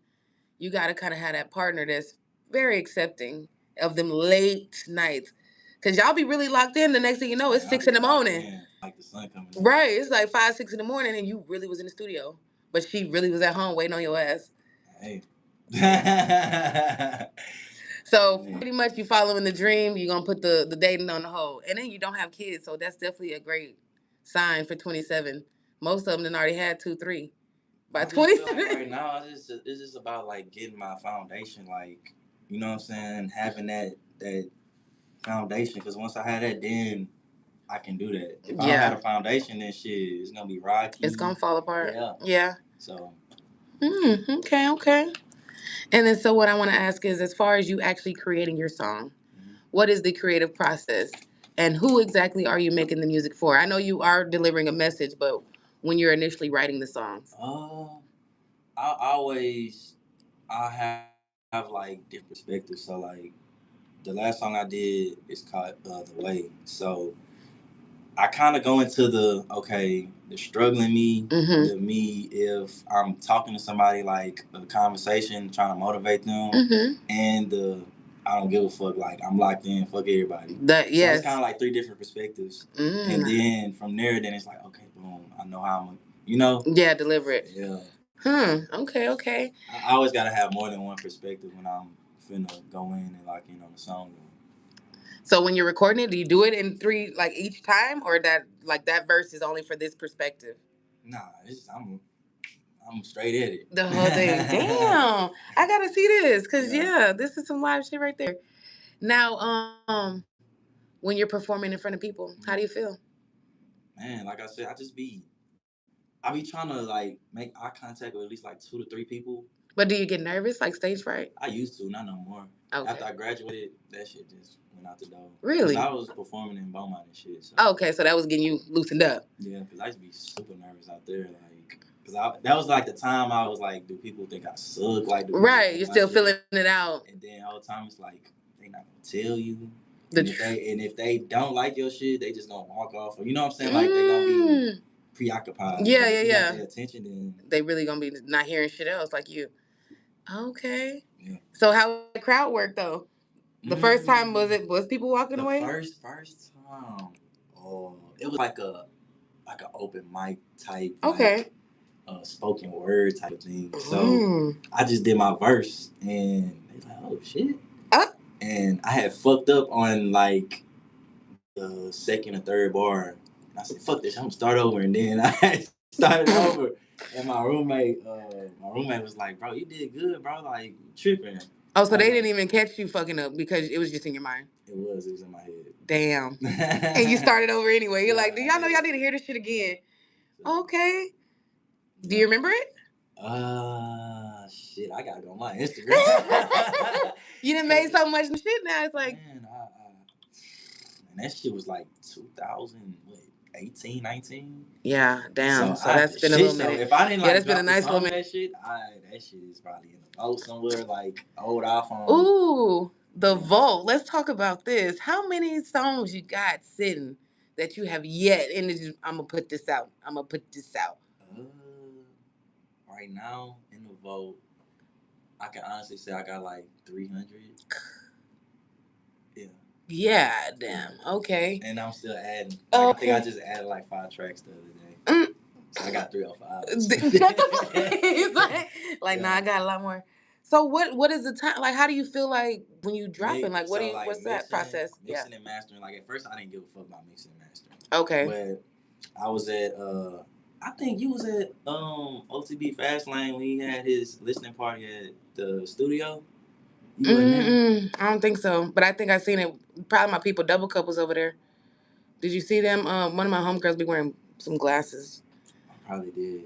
You got to kind of have that partner that's very accepting of them late nights. Because y'all be really locked in. The next thing you know, it's 6 in the morning. Like the sun coming in. Right. It's like 5, 6 in the morning, and you really was in the studio. But she really was at home waiting on your ass. Hey. So pretty much you following the dream. You're going to put the dating on the hold. And then you don't have kids, so that's definitely a great sign for 27. Most of them done already had 2, 3. By 27. Like right now, it's just about like getting my foundation like you know what I'm saying, having that foundation. Because once I had that, then I can do that. If I don't have a foundation, then shit, it's gonna be rocky. It's gonna fall apart. Yeah. Yeah. So. Okay. Okay. And then, so what I want to ask is, as far as you actually creating your song, what is the creative process, and who exactly are you making the music for? I know you are delivering a message, but when you're initially writing the songs, I have like different perspectives. So like the last song I did is called "The Way." So I kind of go into the struggling me, the me if I'm talking to somebody, like a conversation, trying to motivate them, and the I don't give a fuck, like I'm locked in, fuck everybody. So it's kind of like three different perspectives, and then from there, then it's like, okay, boom, I know how deliver it. Yeah. Okay. Okay. I always gotta have more than one perspective when I'm finna go in and lock in on the song. So when you're recording it, do you do it in three, like each time, or that verse is only for this perspective? Nah, I'm straight at it. The whole thing. Damn. I gotta see this, because this is some live shit right there. Now, when you're performing in front of people, how do you feel? Man, like I said, I be trying to like make eye contact with at least like 2 to 3 people. But do you get nervous, like stage fright? I used to, not no more. Okay. After I graduated, that shit just went out the door. Really? Because I was performing in Beaumont and shit. So. Okay, so that was getting you loosened up. Yeah, because I used to be super nervous out there. Like, because that was like the time I was like, do people think I suck? Like, right, you're still feeling it out. And then all the time it's like, they not gonna tell you. If they don't like your shit, they just gonna walk off. Or, you know what I'm saying? Like, they gonna be preoccupied. Yeah. If you got their attention, then they really gonna be not hearing shit else like you. Okay. Yeah. So how was the crowd work though? The first time was people walking away? First time. Oh, it was like an open mic type. Okay. Spoken word type of thing. So I just did my verse, and they was like, "Oh shit!" And I had fucked up on like the second or third bar. And I said, "Fuck this! I'm gonna start over." And then I started over, and my roommate was like, "Bro, you did good, bro. Like, tripping." Oh, so they didn't even catch you fucking up because it was just in your mind. It was in my head. Damn. And you started over anyway. You're like, do y'all know y'all need to hear this shit again? Okay. Do you remember it? Shit, I gotta go on my Instagram. You done made so much shit now. It's like, man, that shit was like 2018, 19. Yeah, damn. So that's been a little minute. If I didn't like that's been a nice little minute. That shit is probably in the vault somewhere, like old iPhone. Ooh, the vault. Let's talk about this. How many songs you got sitting that you have yet? And I'm gonna put this out. Right now in the vault, I can honestly say I got like 300. Yeah. Yeah, damn. Okay. And I'm still adding. I think I just added like 5 tracks the other day. So I got 305. Shut the fuck. like, nah, I got a lot more. So what is the time? Like, how do you feel like when you dropping? Like, what's that process? Mixing and mastering. Like, at first I didn't give a fuck about mixing and mastering. Okay. But I was at I think you was at OTB Fastlane when he had his listening party at the studio. You wasn't there? I don't think so, but I think I seen it. Probably my people, Double Cup, was over there. Did you see them? One of my homegirls be wearing some glasses. I probably did.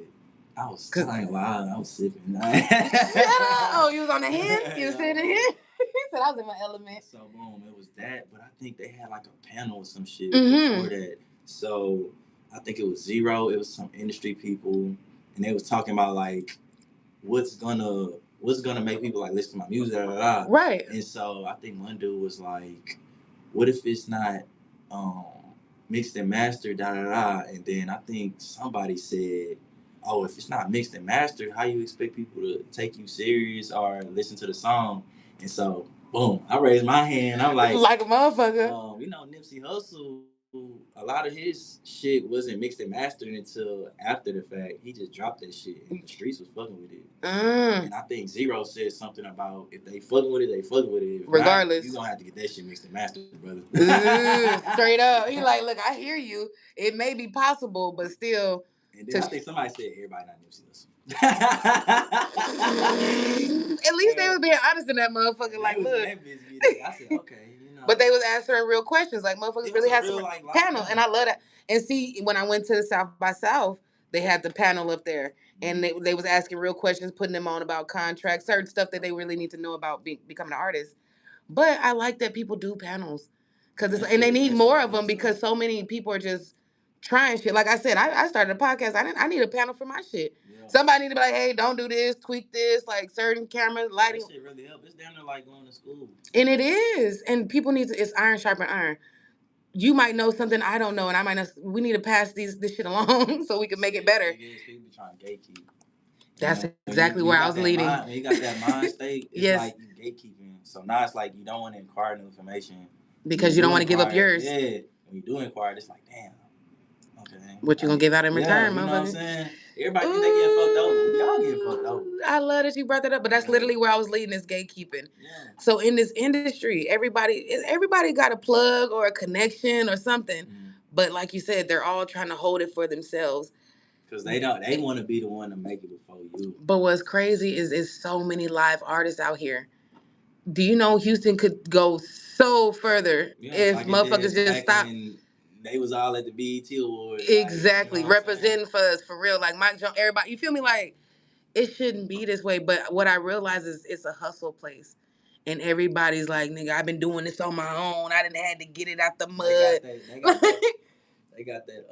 I was I was sipping. Shut up! Oh, you was on the hand? You was sitting here? He said I was in my element. So boom, it was that. But I think they had like a panel or some shit before that. So I think it was Zero. It was some industry people, and they was talking about like what's gonna make people like listen to my music, Right. And so I think one dude was like, "What if it's not mixed and mastered, And then I think somebody said, "Oh, if it's not mixed and mastered, how you expect people to take you serious or listen to the song?" And so, boom, I raised my hand. I'm like a motherfucker. Nipsey Hussle, a lot of his shit wasn't mixed and mastered until after the fact. He just dropped that shit, and the streets was fucking with it. And I think Zero said something about if they fucking with it, they fucking with it. If regardless, you gonna have to get that shit mixed and mastered, brother. Straight up. He like, look, I hear you. It may be possible, but still, And then I think somebody said everybody not Nipsey Hussle. At least they was being honest in that motherfucker. Like, look. I said, okay, you know. But they was answering real questions. Like, motherfuckers really had some like, panel. And I love that. And see, when I went to the South by South, they had the panel up there. And they was asking real questions, putting them on about contracts, certain stuff that they really need to know about becoming an artist. But I like that people do panels. And they need more of them because so many people are just trying shit. Like I said, I started a podcast. I need a panel for my shit. Yeah. Somebody need to be like, hey, don't do this, tweak this, like certain cameras, lighting. That shit really help. It's damn near like going to school. And it is. And people need to, it's iron sharpen iron. You might know something I don't know, and I might not. We need to pass this shit along so we can make it better. People trying to gatekeep. That's exactly where I was leading. When you got that mind state, it's like you gatekeeping. So now it's like you don't want to inquire new information. Because you don't want to give up yours. Yeah. When you do inquire, it's like, damn. Okay. What you gonna give out in return, you know what I'm saying? Everybody think they getting fucked over. We all getting fucked over. I love that you brought that up, but that's literally where I was leading, this gatekeeping. Yeah. So in this industry, everybody got a plug or a connection or something. But like you said, they're all trying to hold it for themselves. Because they want to be the one to make it before you. But what's crazy is so many live artists out here. Do you know Houston could go so further if like motherfuckers just stop? They was all at the BET Awards. Exactly. Like, representing for us, for real. Like Mike Jones, everybody. You feel me? Like, it shouldn't be this way. But what I realize is it's a hustle place. And everybody's like, nigga, I've been doing this on my own. I didn't had to get it out the mud. They got that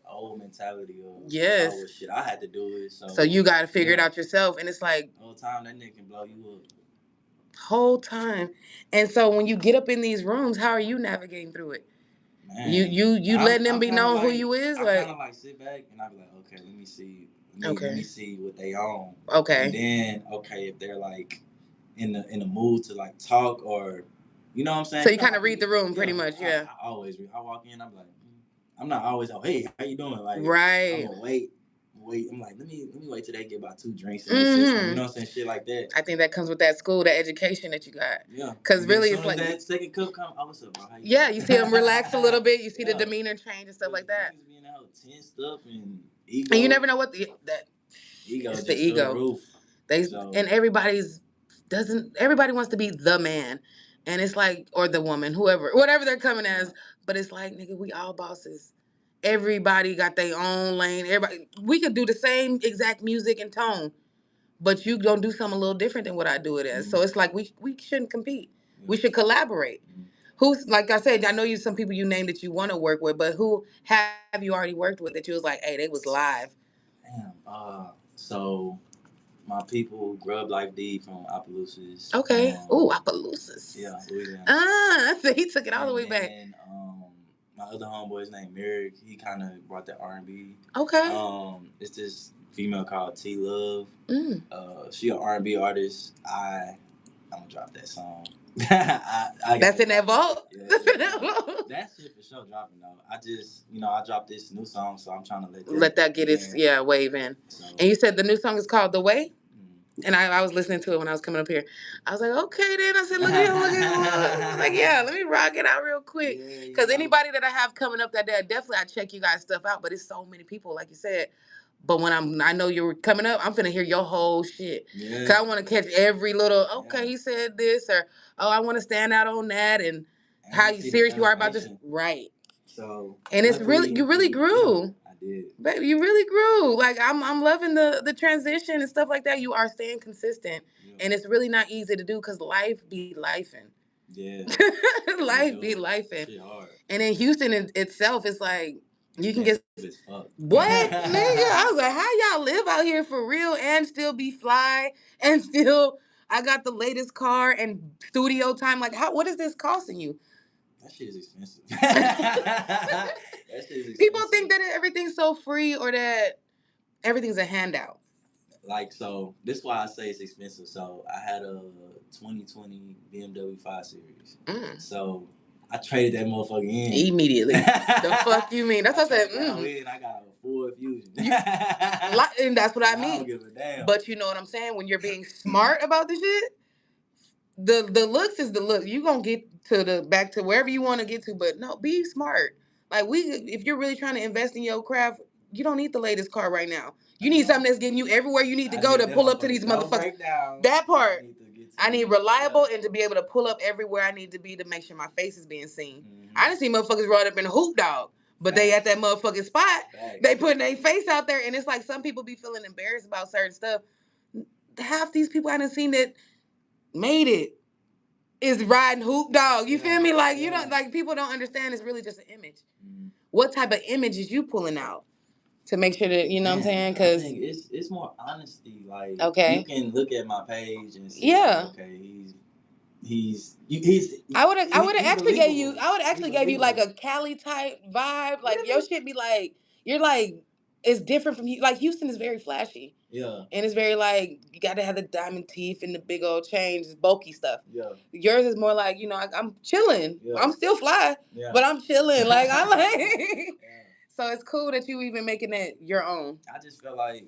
old mentality of, yes. Oh, shit, I had to do it. So you got to figure it out yourself. And it's like, the whole time that nigga can blow you up. Whole time. And so when you get up in these rooms, how are you navigating through it? Man, you letting them be known who you is? I kind of like sit back and I be like, okay, let me see. Let me see what they own. Okay. And then, if they're like in the mood to like talk or, you know what I'm saying? So you kind of read the room pretty much, yeah. I always read. I walk in, I'm like, I'm not always, oh, hey, how you doing? Like, right. I'm gonna wait. I'm like, let me wait till they get about 2 drinks in the system. You know what I'm saying? Shit like that. I think that comes with that school, that education that you got. Yeah. Because really, it's like that second cup come. Oh, what's up, bro? How you doing? You see them relax a little bit. You see the demeanor change and stuff like that. Being out tensed up and ego. And you never know what that ego. It's the ego. The roof. And everybody wants to be the man, and it's like, or the woman, whatever they're coming as. But it's like, nigga, we all bosses. Everybody got their own lane. We could do the same exact music and tone, but you gonna do something a little different than what I do it as. So it's like we shouldn't compete. We should collaborate. Who's, like I said, I know some people you named that you want to work with, but who have you already worked with that you was like, hey, they was live? Damn. So my people, Grub Life D from Opelousas. Okay. Opelousas. Yeah, Louisiana. So he took it all the way back. And my other homeboy's name Merrick. He kind of brought that R&B. Okay. It's this female called T Love. She an R&B artist. I'm gonna drop that song. That's in that vault. Yeah, that's in that vault. That shit for sure dropping though. I just, I dropped this new song, so I'm trying to let that get its wave in. So, and you said the new song is called The Way. And I was listening to it when I was coming up here. I was like, okay, then. I said, look at him. I was like, yeah, let me rock it out real quick. Because anybody that I have coming up that day, definitely I check you guys' stuff out. But it's so many people, like you said. But when I know you're coming up, I'm finna hear your whole shit. Yeah. Because I want to catch every little, he said this, or, I want to stand out on that, and how serious you are about this. Right. So. And it's you really grew. Yeah. Did. Baby, you really grew. Like I'm loving the transition and stuff like that. You are staying consistent, and it's really not easy to do because life be lifing. Yeah, life be lifing. And in Houston itself, it's like you can get what nigga. I was like, how y'all live out here for real and still be fly and still I got the latest car and studio time. Like, what is this costing you? That shit is expensive. That shit is expensive. People think that everything's so free or that everything's a handout. Like, so, this is why I say it's expensive. So, I had a 2020 BMW 5 Series. So, I traded that motherfucker in. Immediately. The fuck you mean? That's what I said. I got a full Fusion. And that's what I mean. I don't give a damn. But you know what I'm saying? When you're being smart about the shit, the looks is the look. You gonna get to back to wherever you want to get to, but no, be smart. Like if you're really trying to invest in your craft, you don't need the latest car right now. You need something that's getting you everywhere you need to go to pull up to these motherfuckers. That part. I need reliable and to be able to pull up everywhere I need to be to make sure my face is being seen. I done seen motherfuckers roll up in a hoop dog, but they at that motherfucking spot. They putting their face out there, and it's like some people be feeling embarrassed about certain stuff. Half these people I done seen that made it is riding hoop dog. You feel me? Like you don't like people don't understand it's really just an image. What type of image is you pulling out to make sure that you know what I'm saying? Because I think it's more honesty. Like okay, you can look at my page and see, like, okay, he's. I would have actually gave you. I would actually gave you like a Cali type vibe. Like your shit be like you're like it's different from you. Like Houston is very flashy. Yeah. And it's very like you got to have the diamond teeth and the big old chains, bulky stuff. Yeah. Yours is more like you know I'm chilling. Yeah. I'm still fly, but I'm chilling. Like I like. Yeah. So it's cool that you even making that your own. I just feel like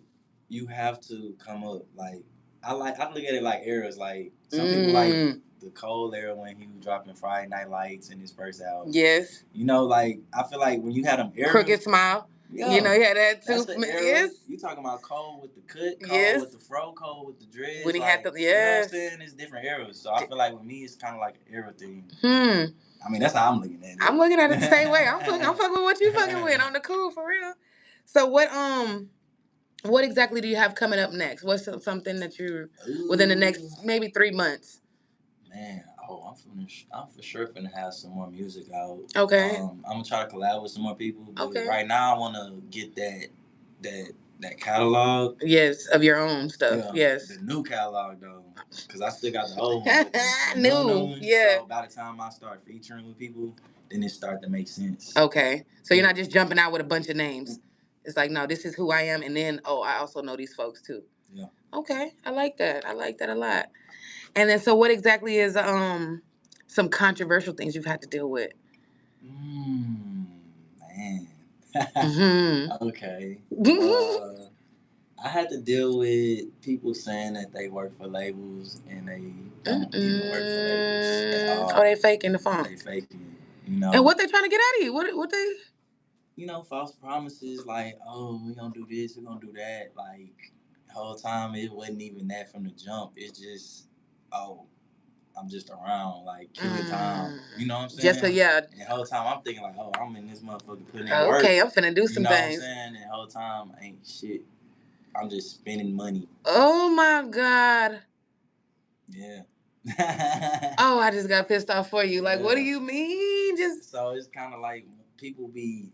you have to come up like I look at it like eras. Like some people like the Cole era when he was dropping Friday Night Lights in his first album. Yes. You know, like I feel like when you had them eras, Crooked Smile. Yeah. You know, he had that too. Yes. You talking about Cole with the cut, Cole with the fro, Cole with the dreads. When he had the You know what I'm saying? It's different eras. So I feel like with me, it's kind of like an era thing. I mean, that's how I'm looking at it. I'm looking at it the same way. I'm fucking with what you fucking with on the cool for real. So what exactly do you have coming up next? What's something that you're within the next maybe 3 months? Man, I'm for sure finna have some more music out. Okay. I'm gonna try to collab with some more people. But right now, I wanna get that catalog. Yes, of your own stuff. Yeah, yes. The new catalog though, because I still got the old one. The new one. Yeah. So by the time I start featuring with people, then it start to make sense. Okay. So you're not just jumping out with a bunch of names. It's like, no, this is who I am, and then I also know these folks too. Yeah. Okay, I like that. I like that a lot. And then, so what exactly is some controversial things you've had to deal with? Man. Mm-hmm. Okay. I had to deal with people saying that they work for labels and they don't even work for labels at all. Oh, they faking the phone. They faking, you know. And what they trying to get out of you? What they? You know, false promises like, oh, we gonna do this, we gonna do that. Like, the whole time it wasn't even that from the jump. It's just, oh, I'm just around, like, killing time. You know what I'm saying? Just yeah. And the whole time I'm thinking like, oh, I'm in this motherfucker putting in work. Okay, I'm finna do some things. You know what I'm saying? And the whole time ain't shit. I'm just spending money. Oh my God. Yeah. Oh, I just got pissed off for you. Like, what do you mean? Just so it's kind of like people be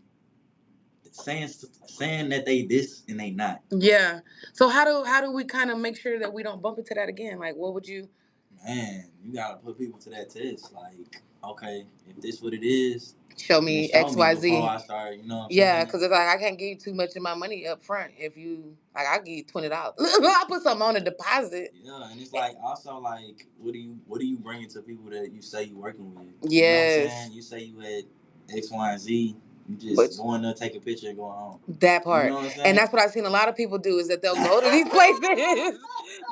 saying that they this and they not. Yeah. So how do we kind of make sure that we don't bump into that again? Like, what would you? Man, you gotta put people to that test. Like, okay, if this what it is, show me XYZ before I start. You know what I'm saying? Because it's like I can't give you too much of my money up front. If you like, I'll give you $20. I'll put something on a deposit. Yeah, and it's like also like, what do you bring to people that you say you working with? Yes. You know what I'm saying? You say you at X, Y, and Z. You just going there, take a picture, and go home. That part. You know what I'm saying? And that's what I've seen a lot of people do is that they'll go to these places.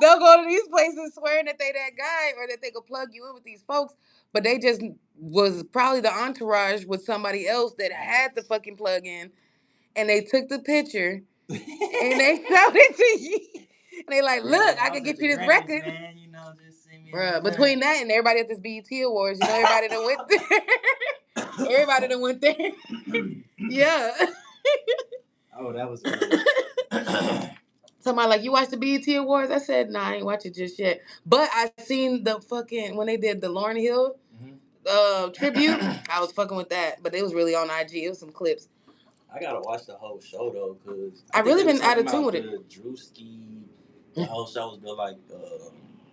They'll go to these places swearing that they that guy or that they could plug you in with these folks. But they just was probably the entourage with somebody else that had the fucking plug in. And they took the picture and they showed it to you. And they like, look, I can get you this record. Man, you know, just send me bruh, between that and everybody at this BET Awards, you know, everybody that went there. Everybody that went there. Yeah. Oh, that was somebody like, you watched the BET Awards? I said, nah, I ain't watch it just yet. But I seen the fucking, when they did the Lauryn Hill tribute, I was fucking with that. But it was really on IG. It was some clips. I gotta watch the whole show though, because I really been out of tune with it. Drewski, the whole show was built like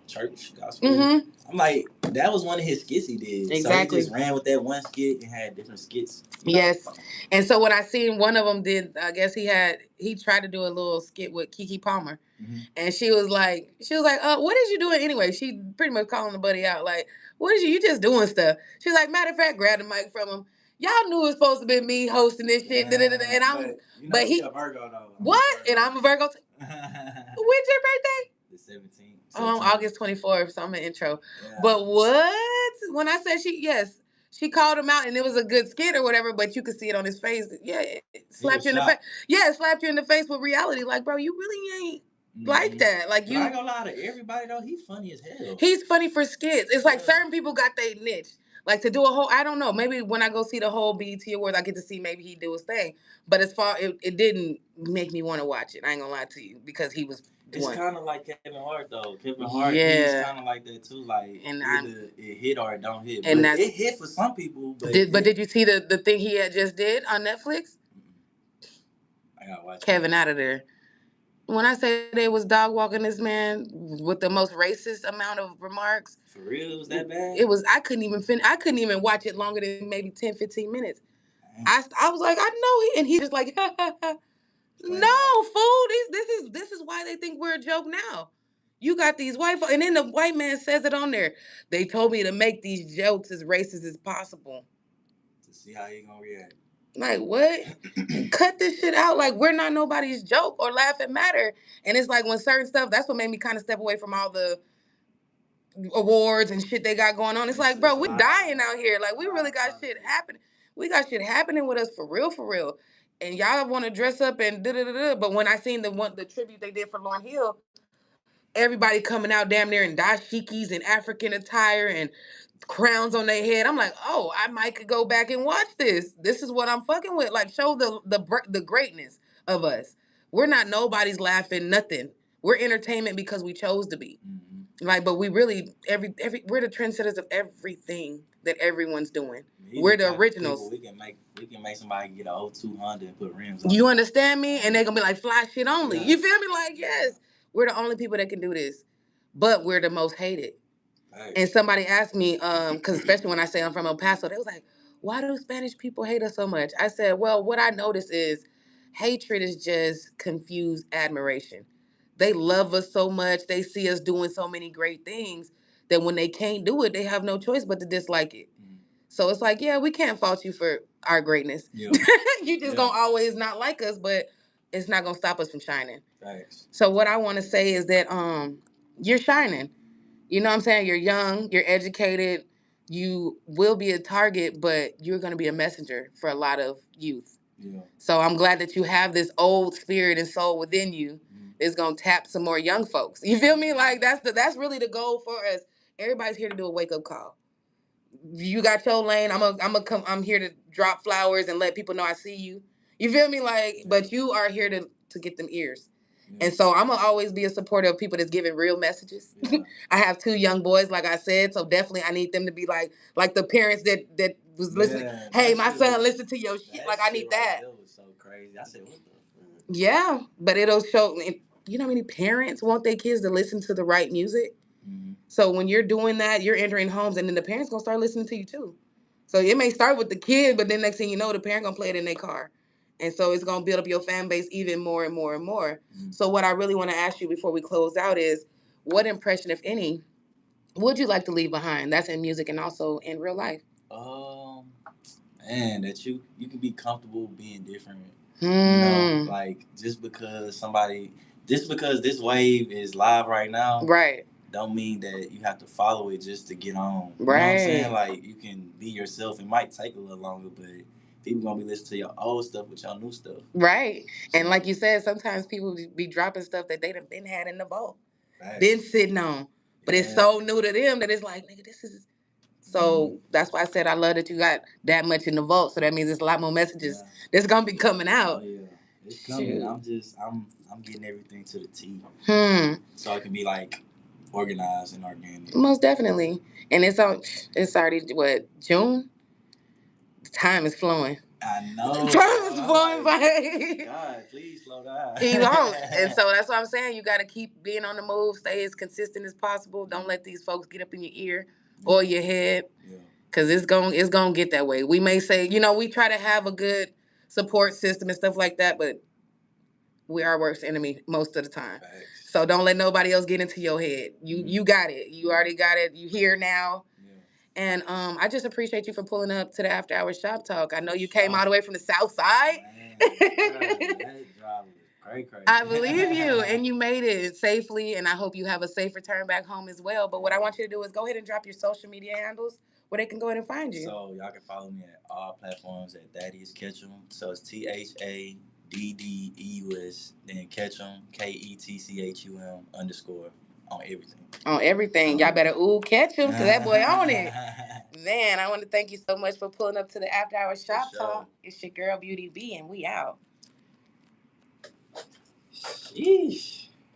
church gospel. Mm-hmm. I'm like, that was one of his skits he did. Exactly. So he just ran with that one skit and had different skits. Yes. And so when I seen one of them did, I guess he tried to do a little skit with Keke Palmer. Mm-hmm. And she was like, what is you doing anyway? She pretty much calling the buddy out like, what is you just doing stuff? She's like, matter of fact, grab the mic from him. Y'all knew it was supposed to be me hosting this shit. And I'm, but he, a Virgo though. What? And I'm a Virgo. When's your birthday? The 17th. Oh, August 24th, so I'm an intro. Yeah. But what? When I said yes, She called him out, and it was a good skit or whatever. But you could see it on his face. Yeah, it He slapped was you in the face. shocked. Yeah, it slapped you in the face with reality. Like, bro, you really ain't like that. Like But I you, ain't gonna lie to everybody though. He's funny as hell. he's funny for skits. It's like Yeah. certain people got their niche. Like to do a whole, I don't know. Maybe when I go see the whole BET Awards, I get to see maybe he do his thing. But as far it didn't make me want to watch it. I ain't gonna lie to you because he was It's doing. kind of like Kevin Hart though. Kevin Hart, he's Yeah, kind of like that too. Like and either it hit or it don't hit. and But that's it hit for some people. But did you see the thing he had just did on Netflix? I gotta watch Kevin it. out of there. When I say they was dog walking this man with the most racist amount of remarks, For real, it was that bad. it was. I couldn't even I couldn't even watch it longer than maybe 10, 15 minutes. I was like, I know he, and he just like, no, fool. This is why they think we're a joke now. You got these white folks, and then the white man says it on there. They told me to make these jokes as racist as possible. To see how he gonna react. Like what? Cut this shit out. Like we're not nobody's joke or laughing matter. And it's like when certain stuff. That's what made me kind of step away from all the awards and shit they got going on. It's like, bro, we dying out here. Like we really got shit happening. We got shit happening with us for real, for real. And y'all want to dress up and da da da da. But when I seen the tribute they did for Lauryn Hill, everybody coming out damn near in dashikis and African attire and crowns on their head. I'm like, oh, I might could go back and watch this. This is what I'm fucking with. Like, show the greatness of us. We're not nobody's laughing nothing. We're entertainment because we chose to be. Like, but we really every we're the trendsetters of everything that everyone's doing. We're the originals. We can make somebody get an 0200 and put rims on. You understand me? And they're gonna be like fly shit only. Yeah. You feel me? Like, yes, we're the only people that can do this, but we're the most hated. Right. And somebody asked me, because especially when I say I'm from El Paso, they was like, why do Spanish people hate us so much? I said, well, what I notice is hatred is just confused admiration. They love us so much. They see us doing so many great things that when they can't do it, they have no choice but to dislike it. So it's like, yeah, we can't fault you for our greatness. Yeah. You just gonna always not like us, but it's not gonna stop us from shining. Thanks. So what I want to say is that you're shining. You know what I'm saying? You're young, you're educated, you will be a target, but you're gonna be a messenger for a lot of youth. Yeah. So I'm glad that you have this old spirit and soul within you that's gonna tap some more young folks. You feel me? Like that's really the goal for us. Everybody's here to do a wake up call. You got your lane. I'm here to drop flowers and let people know I see you. You feel me? Like, but you are here to get them ears. Yeah. And so I'm gonna always be a supporter of people that's giving real messages. Yeah. I have 2 young boys, like I said, so definitely I need them to be like the parents that was listening. Hey, my son, listen to your shit. Like I need that. That was so crazy. I said, what the fuck? Yeah, but it'll show. You know how many parents want their kids to listen to the right music? So when you're doing that, you're entering homes, and then the parents gonna start listening to you too. So it may start with the kid, but then next thing you know, the parent gonna play it in their car, and so it's gonna build up your fan base even more and more and more. So what I really want to ask you before we close out is, what impression, if any, would you like to leave behind? That's in music and also in real life. Man, that you can be comfortable being different. You know, like just because this wave is live right now, right? Don't mean that you have to follow it just to get on. Right. You know what I'm saying? Like, you can be yourself. It might take a little longer, but people going to be listening to your old stuff with your new stuff. Right. So, and like you said, sometimes people be dropping stuff that they done been had in the vault. Right. Been sitting on. But it's so new to them that it's like, nigga, this is... So that's why I said I love that you got that much in the vault. So that means there's a lot more messages that's going to be coming out. Oh, yeah. It's coming. Shoot. I'm getting everything to the T. So it can be like... organized and organic. Most definitely. And it's already what, June? Time is flowing. I know. Time is flowing by. God, please slow down. He won't. And so that's what I'm saying. You got to keep being on the move. Stay as consistent as possible. Don't let these folks get up in your ear or your head. Yeah. Because it's gonna get that way. We may say, we try to have a good support system and stuff like that, but we are our worst enemy most of the time. Thanks. So don't let nobody else get into your head. You got it. You already got it. You here now. Yeah. And I just appreciate you for pulling up to the After Hours Shop Talk. I know you came all the way from the South Side. Man, that drive was cray cray. I believe you, and you made it safely, and I hope you have a safe return back home as well. But what I want you to do is go ahead and drop your social media handles where they can go ahead and find you. So y'all can follow me at all platforms at Daddy's Ketchum. So it's THADDEUS, then Ketchum, KETCHUM _ on everything. On everything. Y'all better catch him because that boy on it. Man, I want to thank you so much for pulling up to the After Hours Shop Talk. It's your girl Beauty B, and we out. Sheesh.